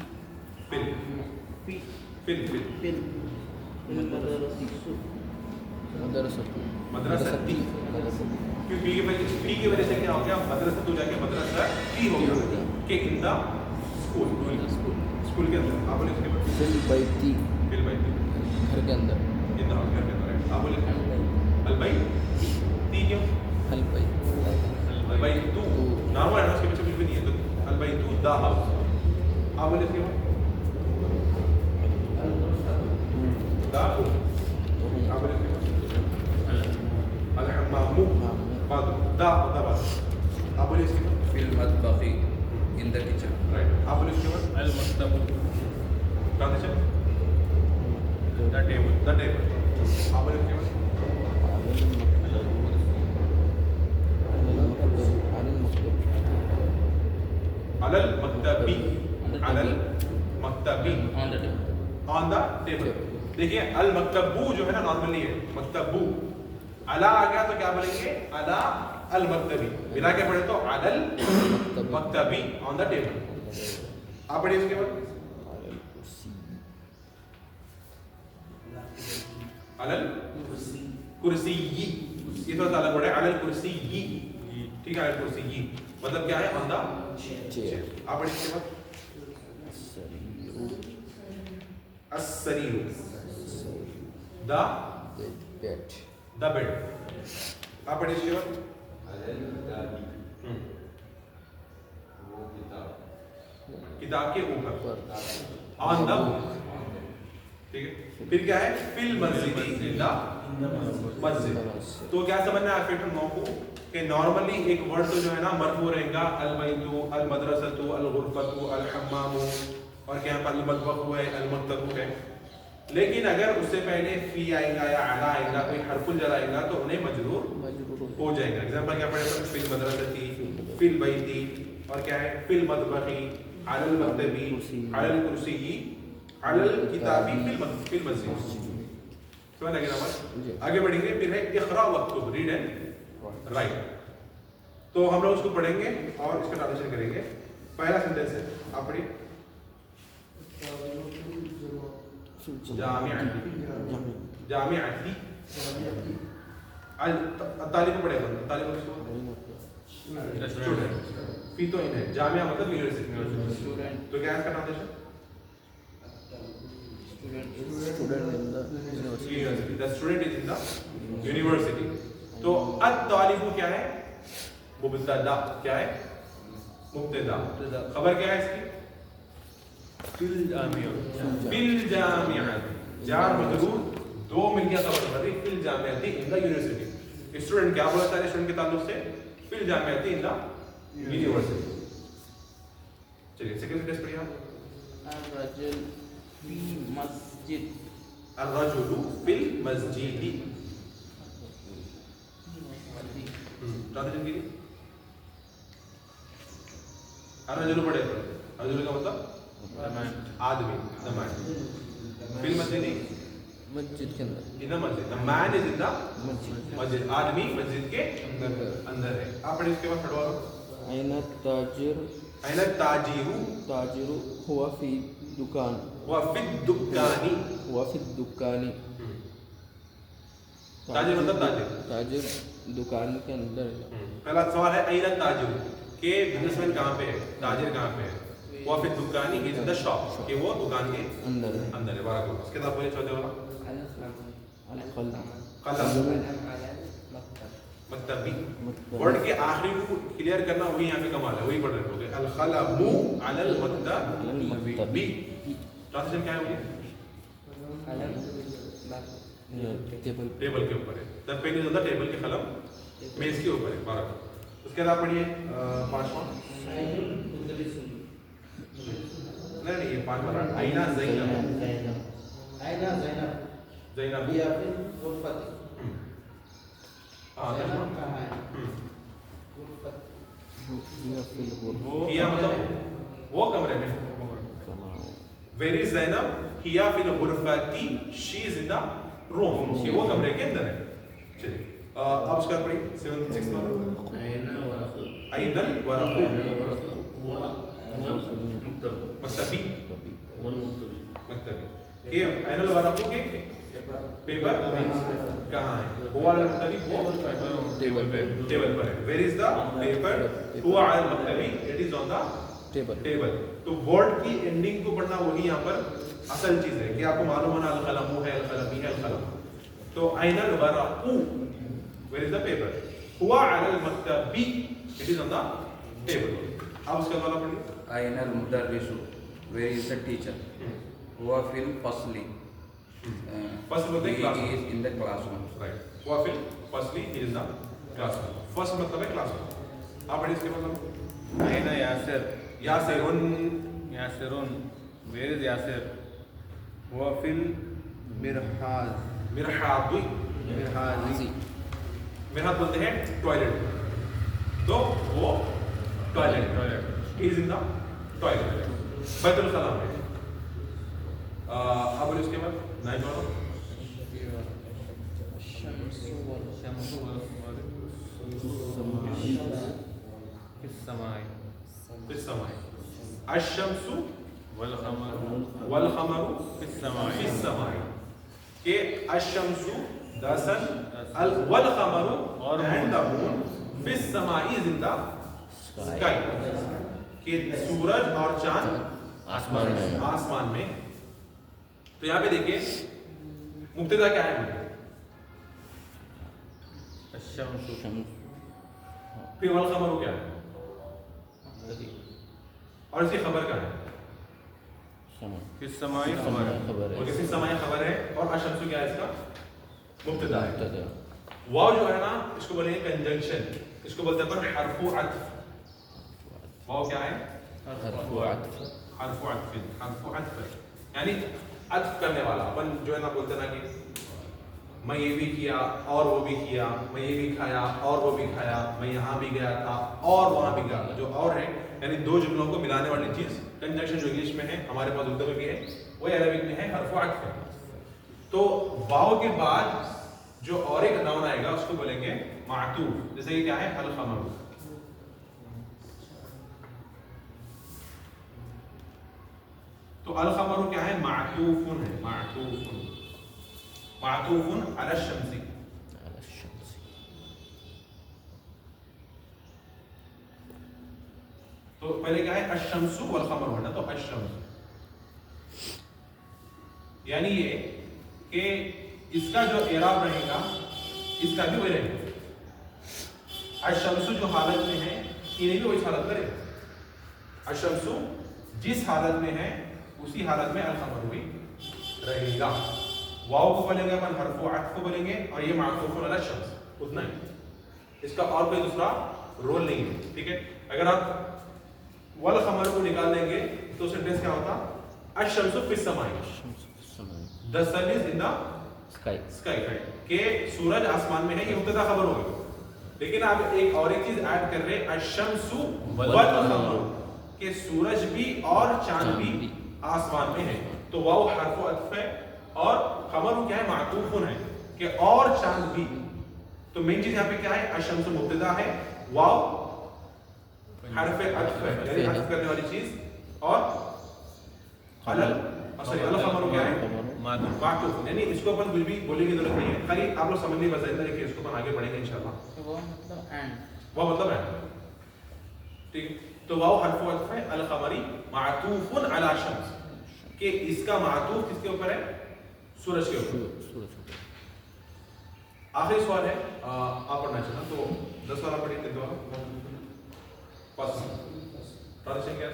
فل فی فل فل فل مدرسۃ مدرستی پی کی وجہ سے کیا ہو گیا مدرسہ تو جا کے مدرسہ کی ہو گیا کہ ان دا اسکول اسکول کے اندر آپ بولے اس کے بعد فل بیتی فل بیتی گھر کے اندر ان دا گھر کے اندر آپ بولے البیت تی کیوں البیت تو نارمل ہے اس کے پیچھے کچھ بھی نہیں ہے تو البیت دا ہاؤس آپ بولے اس کے بعد دا آپ بولے اس کے بعد الحمام بعد دا بعد آپ بولے اس کے بعد فی المطبخ ان دا کچن رائٹ آپ بولے اس کے بعد المکتب transition the table the table آپ بولے اس کے بعد على المكتبی على المكتبی آن the table on the table دیکھیے المکتبو جو ہے نا نارملی ہے مکتبو علا آ گیا تو کیا بولیں گے علا المکتبی ملا کے پڑھے تو علی المکتبی آن دا ٹیبل آپ پڑھیے اس کے بعد علی الکرسی یہ تھوڑا سا الگ ورڈ ہے علی الکرسی ٹھیک ہے علی الکرسی مطلب کیا ہے آن دا چیئر آپ پڑھیے اس کے بعد السریر دا بیڈ دا بیڈ آپ پڑھیے اس کے بعد کتاب کے اوپر آن دا ٹھیک ہے. پھر کیا ہے فی المسجد ان دا مسجد. تو کیا سمجھنا ہے فیکٹر 9 کو کہ نارملی ایک ورڈ تو جو ہے نا مرفوع رہے گا البیت المدرسۃ الغرفۃ الحمام اور کیا پر المطبخ ہے المکتب ہے. لیکن اگر اس سے پہلے فی آئے گا یا علی آئے گا کوئی حرف الجر آئے گا تو انہیں مجرور ہو جائے گا. ایگزامپل کیا پڑھے تو فی المدرسۃ فی البیت اور کیا ہے فی المطبخ علی المکتبی علی الکرسی علی الکتابی فی المسجد. سمجھ لگے نا. آگے بڑھیں گے. پھر ہے اقرا واکتب ریڈ اینڈ رائٹ. تو ہم لوگ اس کو پڑھیں گے اور اس کا ٹرانسلیشن کریں گے. پہلا سینٹنس ہے آپ پڑھیے. جامعتی الطالب پڑھے گا. طالب اسٹوڈنٹ. فی تو ان ہے جامعہ مطلب یونیورسٹی. تو کیا ہے اس کا translation? University. The student is in the university. تو الطالب کیا ہے؟ مبتدا. کیا ہے؟ مبتدا. خبر کیا ہے اس کی؟ فی الجامعہ. جار مجرور دو مل گیا خبر بن رہی. فی الجامعہ ان دا یونیورسٹی. اسٹوڈنٹ کیا بولتا ہے اسٹوڈنٹ کے تعلق سے؟ فی الجامعہ ان دا یونیورسٹی. چلیے سیکنڈ سینٹنس پڑھیے آپ. الرجل فی مسجد. الرجل فی المسجد. ٹرانسلیشن کیجیے. الرجل پڑھے. الرجل کا مطلب آدمی. the man. فی المسجد مسجد کے اندر. in the masjid. the man is in the مسجد. آدمی مسجد کے اندر ہے. آپ پڑھیں اس کے بعد پڑھوا لو. این التاجر. این التاجر. تاجر ہوا فی دکان. ہوا فی الدکان. ہوا فی الدکان. تاجر مطلب تاجر. تاجر دکان کے اندر ہے. پہلا سوال ہے این التاجر کہ بزنس مین کہاں پہ ہے؟ تاجر کہاں پہ ہے؟ وہ فی الدکان از ان دا شاپ کہ وہ دکان کے اندر ہے. اندر ہے. بارک اللہ. اس کے بعد بولیے چوتھے والا. قلم. مکتبی. ورڈ کے آخری کو کلیئر کرنا وہی یہاں پہ کمال ہے. وہی پڑھ رہے ہوگے. القلم علی المکتبی. ٹرانسلیشن کیا ہے وہ؟ ٹیبل کے اوپر ہے. The pen is on the table. کے قلم میز کے اوپر ہے. بارک اللہ. اس کے بعد پڑھیے پانچواں. نہیں یہ پانچواں. آئینہ زینب. زینب کیا مطلب وہ کمرے میں. ویئر از زینب ہی فی الغرفۃ. شی از ان دا روم. کہ وہ کمرے کے اندر ہے. چلیے اب اس کا پڑھیے 76 والا. این الورق مکتبی. مکتبی کہ این الورق کے پیپر کہاں ہے؟ هو على المكتب. وہ ٹیبل پر ہے. where is the paper? هو على المكتب. it is on the table. تو ورڈ کی اینڈنگ کو پڑھنا وہی یہاں پر اصل چیز ہے کہ آپ کو معلوم ہونا القلم ہے القلمی ہے القلم. تو N الورق where is the paper? هو على المكتب. it is on the table. اب اس کا والا پڑھیے. أين المدرس? Where is the teacher? هو في الفصل. فصل ہوتے ہیں class. He is in the classroom. Right. هو في الفصل. he is in the classroom. فصل مطلب ہے کلاس روم. آپ پڑھیے اس کے مطلب. أين ياسر؟ یاسرون. ياسرون. Where is Yasir? هو في المرحاض. مرحاض. مرحاض. مرحاض بولتے ہیں ٹوائلٹ. تو وہ toilet. he is in the toilet. بیت الخلاء میں. اب اس کے بعد نائن والا. في السماء. الشمس والقمر في السماء. کہ الشمس the sun والقمر and the moon في السماء is in the sky. کہ سورج اور چاند آسمان میں. تو یہاں پہ دیکھیں مبتدا کیا ہے؟ پھر والقمر کیا ہے اور اس کی خبر کیا ہے؟ فی السماء خبر ہے. خبر اور ہے. کسی سمائی خبر ہے. اور اشمس کیا ہے اس کا مبتدا ہے. مبتدا. واو جو ہے نا اس کو بولیں گے کنجنکشن. اس کو بولتے ہیں اپن حرف عطف. واو کیا ہے؟ حرف عطف. حرف عطف. حرف عطف یعنی عطف کرنے والا. اپن جو ہے نا بولتے نا کہ میں یہ بھی کیا اور وہ بھی کیا, میں یہ بھی کھایا اور وہ بھی کھایا, میں یہاں بھی گیا تھا اور وہاں بھی گیا. جو اور ہے یعنی دو جملوں کو ملانے والی چیز کنجنکشن جو انگلش میں ہے, ہمارے پاس اردو میں بھی ہے, وہ عربک میں ہے حرف عطف ہے. تو واو کے بعد جو اور ایک ناؤن آئے گا اس کو بولیں گے معطوف. جیسے کہ کیا ہے القمر. تو القمر کیا ہے؟ معطوف ہے. معطوف علی الشمس. على الشمس. تو پہلے کیا ہے الشمس والقمر ہونا. تو الشمس یعنی یہ کہ اس کا جو اعراب رہے گا اس کا بھی وہی رہے گا. الشمس جو حالت میں ہے انہیں بھی وہی حالت کرے. الشمس جس حالت میں ہے اسی حالت میں القمر بھی رہے گا. واو کو بولیں گے اپن حرف عطف کو بولیں گے, اور یہ معطوف علی الشمس. اتنا ہی, اس کا اور کوئی دوسرا رول نہیں ہے. ٹھیک ہے. اگر آپ والقمر کو نکال دیں گے تو سینٹینس کیا ہوتا؟ الشمس فی السماء. الشمس في السماء. The sun is in the sky. sky. کہ سورج آسمان میں ہے, یہ مبتدا خبر ہوگی. لیکن آپ ایک اور ایک چیز ایڈ کر رہے ہیں الشمس والقمر, کہ سورج بھی اور چاند بھی آسمان میں ہے. تو واو حرف عطف ہے اور قمر کیا ہے؟ معطوف ہے کہ اور چاند بھی. تو مین چیز یہاں پہ کیا ہے؟ الشمس مبتدا ہے, واو حرف عطف ہے یعنی عطف کرنے والی چیز, اور القمر کیا ہے؟ معطوف. یعنی اس کو اپن کچھ بھی بولنے کی ضرورت نہیں ہے, خالی آپ لوگ سمجھنے بس اتنا ہے کہ اس کو اپن آگے بڑھیں گے انشاءاللہ. وہ مطلب ہے ٹھیک. تو واو حرف عطف ہے, القمری معطوف علی الشمس, کہ اس کا معطوف کس کے اوپر ہے؟ سورج کے اوپر. آخری سوال ہے, آپ پڑھنا چاہنا تو 10 والا پڑھیں گے. فرسٹ ٹرانزیشن کیا ہے؟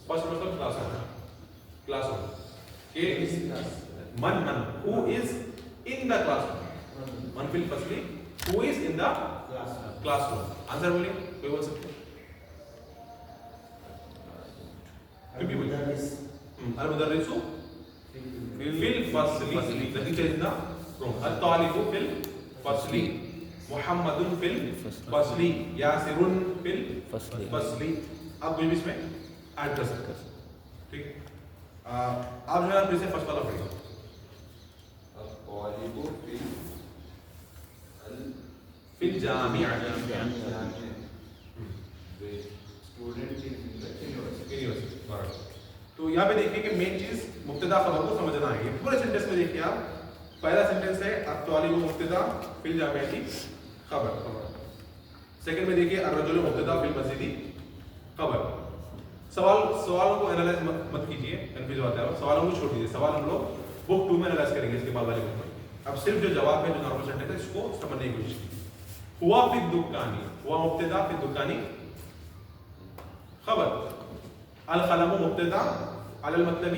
فرسٹ مطلب کلاس ہے. کلاس روم کہ من who is in the classroom. من فی الفصل who is in the classroom. Answer بولیے, کوئی بول سکتے؟ المدرس في الفصل. the teacher is in the room. الطالب في الفصل. محمد في الفصل. یاسر في الفصل. آپ کوئی بھی اس میں ایڈ کر سکتے ہیں. ٹھیک ہے. آپ جو ہے پھر سے فرسٹ والا پڑھیں گے. الطالب في الجامعة. تو یہاں پہ دیکھیے کہ مین چیز مبتدا خبر کو سمجھنا ہے. یہ پورے سینٹینس میں دیکھیے آپ, پہلا سینٹینس ہے الطالب مبتدا فی الجامعة خبر. سیکنڈ میں دیکھیے الرجل مبتدا فی المسجد خبر. سوالوں کو انالائز مت کیجیے, کنفیوز ہوتا ہے. سوالوں کو چھوڑ دیجیے, سوال ہم لوگ بک 2 میں انالائز کریں گے اس کے بعد والے بک میں. اب صرف جو جواب ہے جو نارمل سینٹینس ہے اس کو سمجھنے کی کوشش کیجیے. ہوا فی الدکان, ہوا مبتدا فی الدکان خبر. القلم مبتدا علی المکتب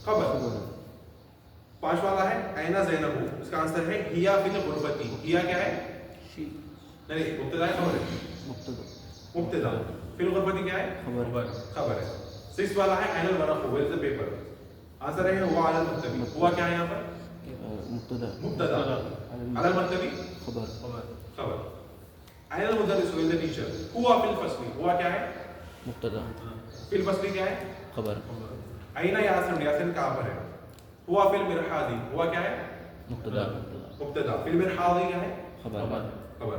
خبر. 5 والا ہے اینا زینب, اس کا آنسر ہے ہیا فی الغرفۃ. ہیا کیا ہے؟ نہیں, مبتدا ہے خبر ہے. مبتدا فی الغرفۃ کیا ہے؟ خبر ہے. 6 والا ہے این الورق, where is the paper. Answer ہے ہوا علی المکتب. ہوا کیا ہے یہاں پر؟ مبتدا علی المکتب خبر. این المدرس, ویئر از دی ٹیچر. ہوا فی الفصل, ہوا کیا ہے؟ مبتدا. فی الفصل کیا ہے؟ خبر. اینا یاسر, یاسر کہاں پر ہے؟ ہوا فی المرحاض, ہوا کیا ہے؟ مبتدا. مبتدا. فی المرحاض کیا ہے؟ خبر.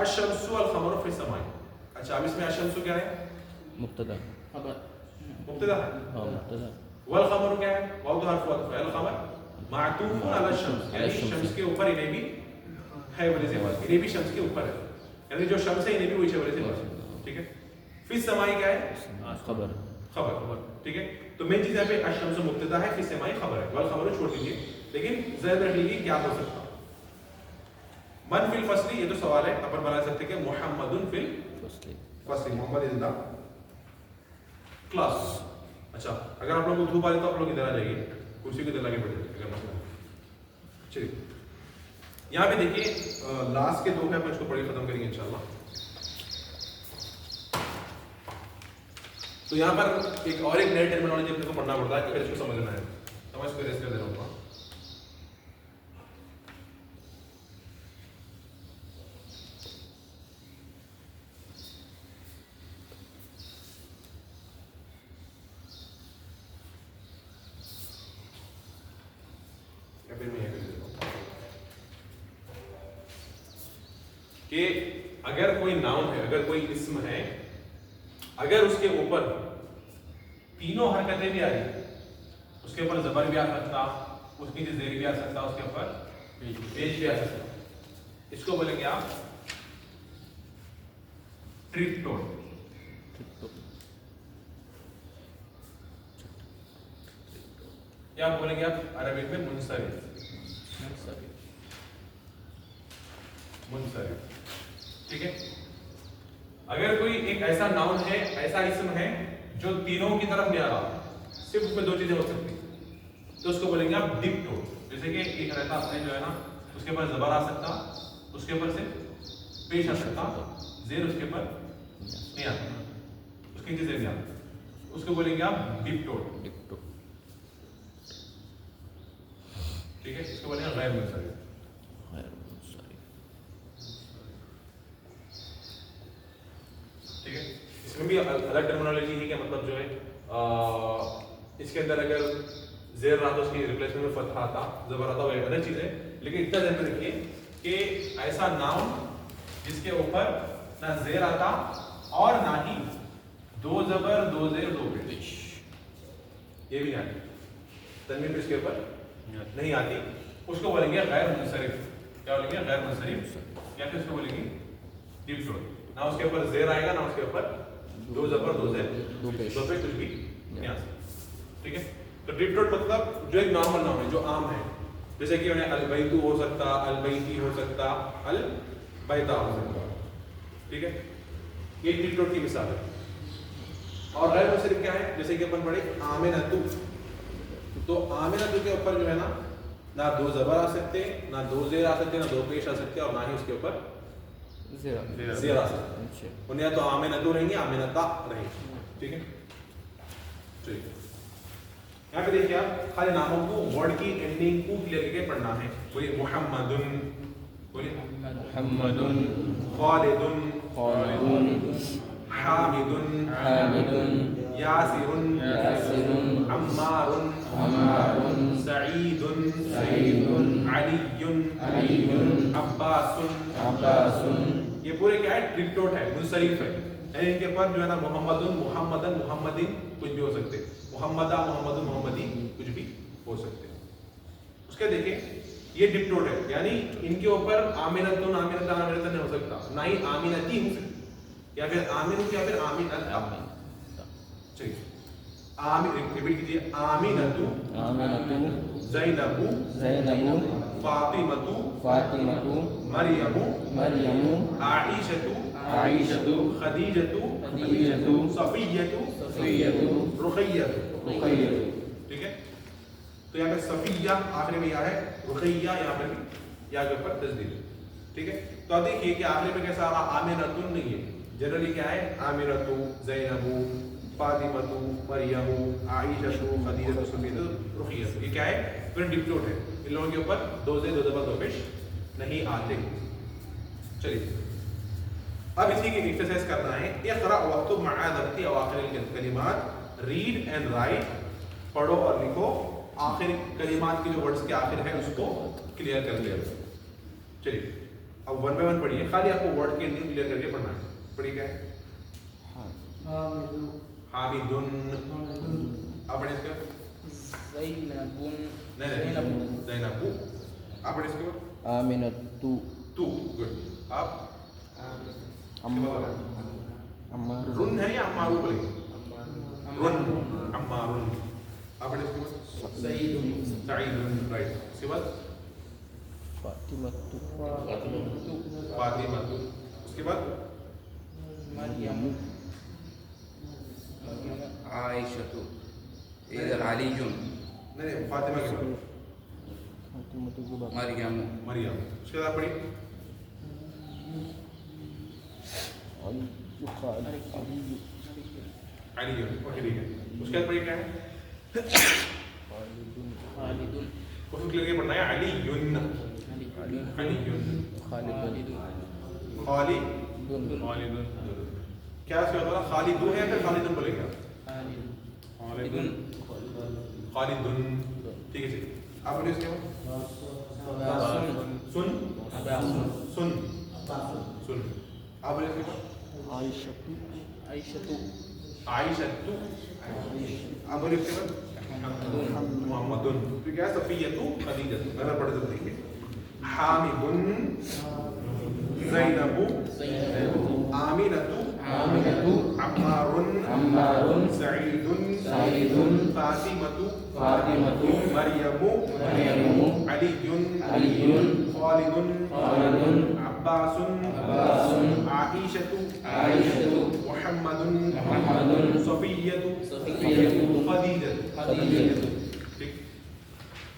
الشمس والقمر فی السماء. اچھا اب اس میں الشمس کیا ہے؟ مبتدا. مبتدا ہے. ہاں مبتدا. والقمر کیا ہے؟ واو تو حرف عطف ہے. القمر معطوف علی الشمس, یعنی شمس کے اوپر انہیں بھی ہے وجہ سے بات, انہیں بھی شمس کے اوپر ہے, یعنی جو شمس ہے انہیں بھی وہی وجہ سے بات. ٹھیک ہے. فی السماء کیا ہے؟ خبر. ٹھیک ہے. تو مین چیز یہاں پہ الشمس مبتدا ہے, فی السماء خبر ہے. والقمر چھوڑ دیجیے, لیکن ذہن رکھ لیجیے کیا ہو سکتا. من فی الفصل, یہ تو سوال ہے, اپن بنا سکتے کہ محمد فی الفصل, محمد از ان دی क्लास। अच्छा, अगर आप लोगों को धूप आ रही तो आप लोग इधर आ जाइए, कुर्सी के इधर लगे बैठे अगर मसला। चलिए यहाँ पे देखिए लास्ट के 2 है, अपन इसको पढ़ी खत्म करेंगे इंशाल्लाह। तो यहाँ पर एक और एक नई टर्मिनोलॉजी अपने को पढ़ना पड़ता है, फिर इसको समझना है। तो मैं इसको रेस्ट कर दे रहा हूँ। कि अगर कोई नाउन है, अगर कोई इस्म है, अगर उसके ऊपर तीनों हरकतें भी आ रही, उसके ऊपर जबर भी आ सकता, उसके नीचे जेर भी आ सकता, उसके ऊपर पेश भी आ सकता, इसको बोलेंगे आप ट्रिप्टोन। या बोलेंगे आप अरबिक में मुनसरिफ। मुनसरिफ, ठीक है। अगर कोई एक ऐसा नाउन है, ऐसा इस्म है जो तीनों की तरफ नहीं आ रहा, सिर्फ उसमें 2 चीजें हो सकती, तो उसको बोलेंगे आप डिप्टो। जैसे कि एक रहता अपने जो है ना, उसके ऊपर जबर आ सकता, उसके ऊपर से पेश आ सकता, जेर उसके ऊपर नहीं आता, उसकी चीजें नहीं आता, उसको बोलेंगे आप डिप्टो। ठीक है, इसको बोलेंगे गैर मुनसरिफ। ठीक है, इसमें भी अलग टर्मिनोलॉजी है, क्या मतलब जो है इसके अंदर अगर जेर रहा तो उसकी रिप्लेसमेंट में फतहा आता, जबर आता, वो अलग चीज है। लेकिन इतना ध्यान में रखिए कि ऐसा नाउन जिसके ऊपर ना जेर आता और ना ही 2 जबर 2 जेर 2 पेश, ये भी नहीं आती, तन्वीन भी इसके ऊपर नहीं आती, उसको बोलेंगे गैर मुनसरिफ। क्या बोलेंगे? गैर मुनसरिफ, या फिर उसको बोलेंगे डिप्टोन। ना उसके ऊपर जेर आएगा, ना उसके ऊपर 2 जबर 2 जेर 2 पेश कुछ भी नहीं आ सकता। ठीक है, तो डिप्टोन मतलब जो एक नॉर्मल नाउन है, जो आम है, जैसे कि अलबैतु हो सकता, अलबैती हो सकता, अलबैता हो सकता। ठीक है, ये डिप्टोन की मिसाल है। और गैर मुनसरिफ क्या है? जैसे कि अपन पढ़े आमिनतु, तो आमिनतु के ऊपर जो है ना 2 जबर आ सकते, ना 2 जेर आ सकते, ना 2 पेश आ सकते, और ना ही उसके ऊपर जेर आ सकते। उन्हें या तो आमिनतु रहेंगे, आमिनता रहेंगे। ठीक है, चलिए यहाँ पे देखिए आप खाली नामों को, वर्ड की एंडिंग को क्लियर करके पढ़ना है। बोलिए मुहम्मदुन, बोलिए मुहम्मदुन, खालिदुन, खालिदुन, हामिदुन, हामिदुन, यासिरुन, यासिरुन, अम्मारुन, अम्मारुन, सईदुन, सईदुन, अलीयुन, अलीयुन, अब्बासुन, अब्बासुन। ये पूरे क्या है? ट्रिप्टोट है, मुनसरिफ है। यानी इनके ऊपर जो है ना मुहम्मदुन, मुहम्मदन, मुहम्मदिन कुछ भी हो सकते, मुहम्मदा, मुहम्मदुन, मुहम्मदी कुछ भी हो सकते। उसके देखिए ये डिप्टोट है, यानी इनके ऊपर आमिनतुन, आमिनता, आमिनता नहीं हो सकता, ना ही आमिनती हो सकती, या फिर आमिन, या फिर आमिनता। चलिए आमिन रिपीट कीजिए, आमिनतु, आमिनतु, ज़ैनबु, ज़ैनबु, फातिमतु, फातिमतु, मरियमु, मरियमु, आईशतु, आइशतु, खदीजतु, खदीजतु, सफियतु, सफियतु, रुखैयतु। रुखैयतु। ठीक है, तो यहाँ पे सफिया आखिरी में या है, रुखैया यहाँ पे भी या के ऊपर तस्दीर। ठीक है, तो अब देखिए कि आखिरी में कैसा आ रहा? आमिनतुन नहीं है, जनरली क्या है? आमिनतु, ज़ैनबु, फातिमतु, मरियमु, आईशतु, खदीजतु, सफियतु, रुखैयतु। ये क्या है? फिर डिप्टोट है, इन लोगों के ऊपर 2 से 2 दफा 2 पेश नहीं आते। चलिए अब इसी की एक्सरसाइज करना है। इक़रा वक्तुब मअ दब्ति अवाखिर कलिमात, रीड एंड राइट, पढ़ो और लिखो आखिर कलिमात की जो वर्ड्स के आखिर है उसको क्लियर कर लिया। चलिए अब 1 बाय 1 पढ़िए, खाली आपको वर्ड के एंडिंग क्लियर करके पढ़ना है। पढ़िए क्या है? हामिदुन, आप पढ़िए इसके ज़ैनबुन, नहीं ज़ैनबु, आप पढ़िए इसके बाद आमिनतु, तू, गुड। आप अम्मार, रुन है या अम्मारू बोलेंगे? रुन, अम्मारुन। आप पढ़िए इसके बाद सईदुन, सईदुन, राइट। इसके बाद फातिमतु, फातिमतु, उसके बाद मरियमु, आयशतु इधर अलीजुन नहीं फातिमा के बाद फातिमा के बाद मरियम मरियम, उसके बाद पढ़ी अली अली, ओके ठीक है। उसके बाद पढ़ी क्या है, खालिदुन उसको क्लियर के पढ़ना है अली युन, अली युन, खाली खालिदुन क्या इसका मतलब खालिदु है या फिर खालिदुन बोलेंगे आप? खालिदुन, ठीक है। आप बोलिए इसके बाद सुन सुन सुन, आप बोलिए इसके बाद आयशतु आयशतु आयशतु, आप बोलिए इसके बाद मोहम्मदुन, फिर क्या है सफियतु खदीजतु, अगर पढ़े तो देखिए हामिदुन ज़ैनबु आमिनतु आमिनतु अम्मारुन अम्मारुन सईदुन सईदुन फातिमतु फातिमतु मरियमु मरियमु अलीयुन अलीयुन खालिदुन खालिदुन अब्बासुन अब्बासुन आईशतु आयशतु मुहम्मदुन मुहम्मदुन सफियतु सफियतु खदीजतु, खदीजतु। ठीक।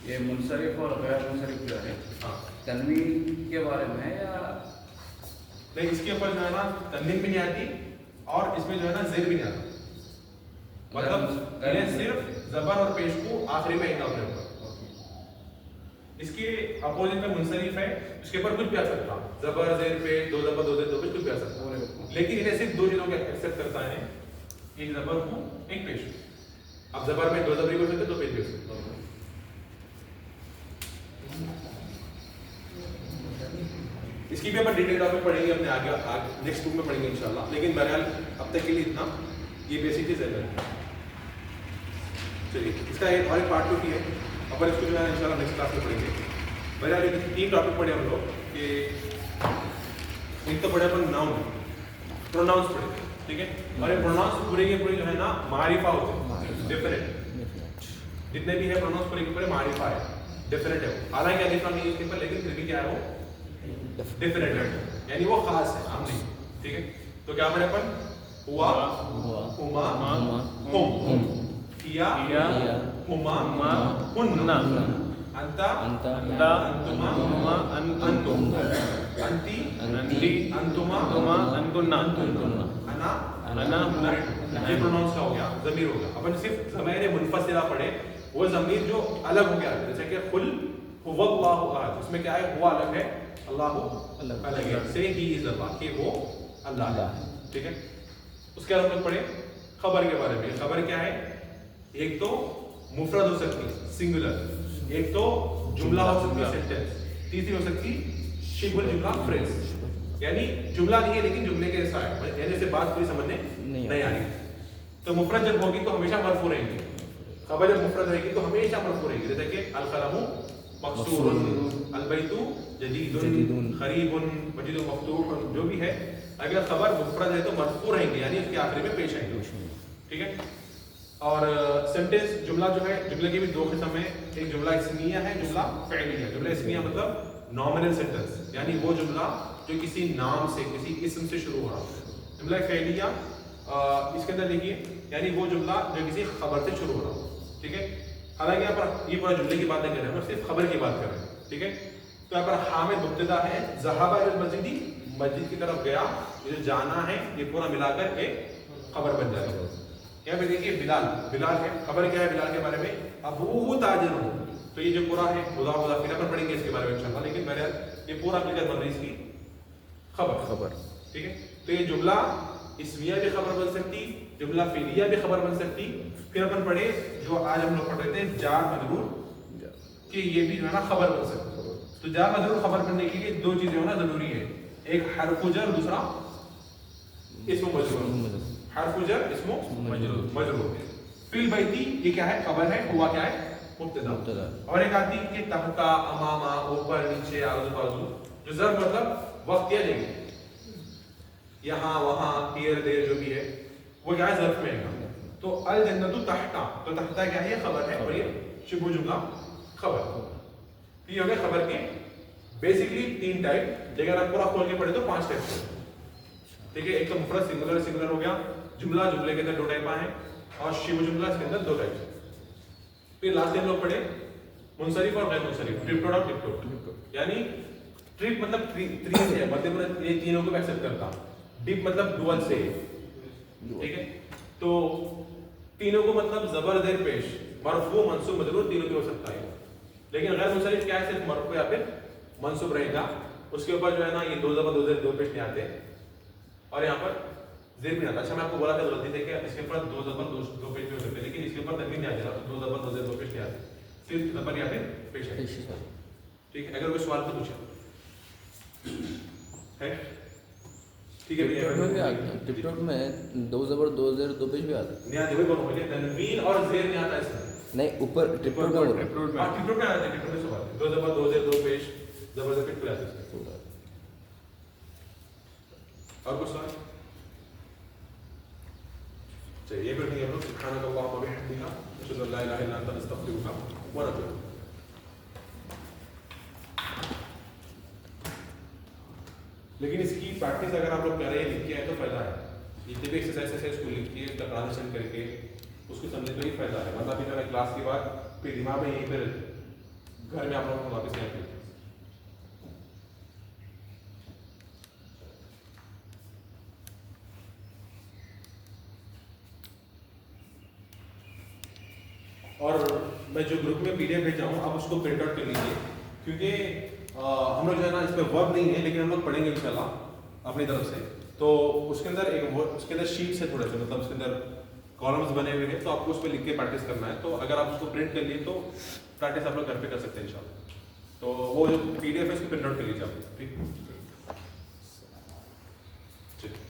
ये मुनसरिफ और गैर मुनसरिफ जो है हाँ तनवीन के बारे में है या नहीं, इसके ऊपर जो है ना तन्वीन भी नहीं आती और इसमें जो है ना जेर भी नहीं आता, मतलब इन्हें सिर्फ जबर और पेश को आखिरी में एक अपने ऊपर। इसके अपोजिट में मुनसरिफ है, इसके ऊपर कुछ भी आ सकता, जबर जेर पे दो जबर दो जेर दो पेश कुछ भी आ सकता, लेकिन इन्हें सिर्फ दो चीजों को एक्सेप्ट करता है, एक जबर को एक पेश को। अब जबर में दो जबरी हो सकते दो पेश भी हो सकते। इसकी भी अपन डिटेल टॉपिक पढ़ेंगे अपने आगे नेक्स्ट बुक में पढ़ेंगे इंशाल्लाह, लेकिन बहरहाल अब तक के लिए इतना, ये बेसिक चीज है। चलिए इसका एक और एक पार्ट 2 की है, अपन इसको जो है इंशाल्लाह नेक्स्ट क्लास में पढ़ेंगे। बहरहाल ये 3 टॉपिक पढ़े हम लोग कि एक तो पढ़े अपन नाउन, प्रोनाउंस पढ़े, ठीक है, और ये प्रोनाउंस पूरे के पूरे जो है ना मारिफा होते हैं, डिफरेंट, जितने भी है प्रोनाउंस पूरे के पूरे मारिफा है, डिफरेंट है। हालांकि अलिफ लाम नहीं है इसके ऊपर, लेकिन फिर भी क्या है वो डिफरेंट है, यानी वो खास है, आम नहीं, ठीक है। तो क्या पढ़े अपन, हुआ हुमा हुम, किया हुमा हुन्ना, अंता अंतुमा अंतुम, अंती अंतुमा अंतुन्ना, अना अना ये प्रोनाउंस का हो गया, ज़मीर हो गया। अपन सिर्फ ज़मीर मुनफसिला पढ़े, वो ज़मीर जो अलग हो गया, जैसे कि कुल हुवल्लाहु अहद, उसमें क्या है, हुआ अलग है, अल्लाह अलग है, से ही इज अल्लाह, कि वो अल्लाह है, ठीक है। उसके बाद हम लोग पढ़े खबर के बारे में। खबर क्या है, एक तो मुफरद हो सकती सिंगुलर, एक तो जुमला हो सकती सेंटेंस, तीसरी हो सकती शिबुल जुमला फ्रेज, यानी जुमला नहीं है लेकिन जुमले के जैसा है, यानी से बात पूरी समझने नहीं आएगी। तो मुफरद जब होगी तो हमेशा मरफू रहेंगी, खबर जब मुफरद रहेगी तो हमेशा मरफू रहेगी, जैसे कि अल कलमु मकसूरुन, अल बैतु जदीदुन, खरीबुन, मजीदुन मफ्तूहुन, जो भी है, अगर खबर मुफरद है तो मरफू रहेंगे, यानी उसके आखिरी में पेश आएंगे, ठीक है। और सेंटेंस जुमला जो है, जुमले के भी दो किस्म है, एक जुमला इस्मिया है, जुमला फ़िअलिया। जुमला इस्मिया मतलब नॉमिनल सेंटेंस, यानी वो जुमला जो किसी नाम से, किसी इसम से शुरू हो रहा है। जुमला फ़िअलिया इसके अंदर देखिए, यानी वो जुमला जो किसी खबर से शुरू हो रहा हो, ठीक है। हालांकि यहाँ पर ये पूरा जुमले की बात नहीं कर रहे हैं, सिर्फ खबर की बात कर रहे हैं, ठीक है। तो यहाँ पर हामिद मुब्तदा है, ज़हाबा इलल मस्जिदी, मस्जिद की तरफ गया, ये जो जाना है ये पूरा मिलाकर एक खबर बन जाएगा। यहाँ पे देखिए बिलाल, बिलाल है, खबर क्या है बिलाल के बारे में, अबूहु ताजिरुन, तो ये जो पूरा है खुदा फिर अपन पढ़ेंगे इसके बारे में इंशाल्लाह, लेकिन मेरे ये पूरा क्लियर बन रही इसकी खबर, ठीक है। तो ये जुमला इस्मिया भी खबर बन सकती, जुमला फ़िअलिया भी खबर बन सकती। फिर अपन पढ़े जो आज हम लोग पढ़ रहे थे जार मजरूर, कि ये भी जो है ना खबर बन सकती। तो जार मजरूर खबर बनने के लिए दो चीजें होना जरूरी है, एक हर्फ जर, दूसरा इस्म मजरूर। हर्फ जर इस्म मजरूर। फिल बैती ये क्या है, खबर है, हुआ क्या है, मुब्तदा। और एक आती है कि तहता, अमामा, ऊपर नीचे, आजू बाजू, जो जर मतलब वक्त या जगह, यहाँ वहाँ, हियर देयर जो भी है वो क्या है, ज़र्फ में आएगा। तो अल जन्नतु तहता, तो तहता क्या है, ये खबर है, और ये शुभ जुमला खबर। ये हो गए खबर के बेसिकली 3 टाइप, अगर आप पूरा खोल के पढ़े तो 5 टाइप, ठीक है। एक तो मुफरद सिंगुलर हो गया, जुमला जुमले के अंदर 2 टाइप हैं, और शिव जुमला इसके अंदर 2 टाइप्स है। फिर लास्ट टाइम लोग पढ़े मुनसरिफ और गैर मुनसरिफ, ट्रिप्टोड और डिप्टोड। यानी ट्रिप मतलब थ्री से है, मतलब ये तीनों को एक्सेप्ट करता। डिप मतलब डुअल से, ठीक है। तो तीनों को मतलब जबर जेर पेश, मरफू मंसूब मजरूर तीनों की हो सकता है। लेकिन गैर मुनसरिफ क्या है, सिर्फ मरफू या फिर मंसूब रहेगा, उसके ऊपर जो है ना ये 2 जबर 2 जेर 2 पेश नहीं आते और यहाँ पर जेर भी नहीं आता। अच्छा मैं आपको बोला था गलती से कि इसके ऊपर 2 जबर 2 पेश भी हो सकते, लेकिन इसके ऊपर तनवीन नहीं आ जाता, 2 जबर 2 जेर 2 पेश नहीं आते, सिर्फ जबर या फिर पेश है। ठीक है, अगर कोई सवाल तो पूछे है, ठीक है भैया। टिकटॉक में भी आता है, टिकटॉक में 2 जबर 2 जेर 2 पेश भी आता है। नहीं आते वही बोलो मुझे, तनवीन और जेर नहीं आता इसमें। नहीं, ऊपर टिकटॉक में बोल रहा हूँ। ट्रिप्टोड में हाँ टिकटॉक में आते हैं, टिकटॉक में सवाल 2 जबर 2 जेर 2 पेश जबर जेर पेश पूरे आते हैं। और कुछ सवाल? चलिए ये बैठेंगे हम लोग। सुब्हानक अल्लाहुम्मा व बिहम्दिका अशहदु अन ला इलाहा इल्ला अंता अस्तगफिरुका व अतूबु इलैक। लेकिन इसकी प्रैक्टिस अगर आप लोग कर रहे हैं, लिख के आए तो फायदा है। जितने भी एक्सरसाइज है उसको लिख के ट्रांसलेशन करके उसको समझने तो ही फायदा है। मतलब फिर क्लास के बाद फिर दिमाग में यहीं पर घर में आप लोगों को वापस नहीं आते। और मैं जो ग्रुप में पीडीएफ भेजा हूँ आप उसको प्रिंट आउट कर लीजिए, क्योंकि हम लोग जो है ना इस पर वर्क नहीं है, लेकिन हम लोग पढ़ेंगे इंशाल्लाह अपनी तरफ से। तो उसके अंदर उसके अंदर शीट्स है थोड़े से, मतलब उसके अंदर कॉलम्स बने हुए हैं, तो आपको उस पर लिख के प्रैक्टिस करना है। तो अगर आप उसको प्रिंट कर लिए तो प्रैक्टिस आप लोग घर पे कर सकते हैं इंशाल्लाह। तो वो जो पीडीएफ है उसको प्रिंट आउट कर लीजिए आप, ठीक।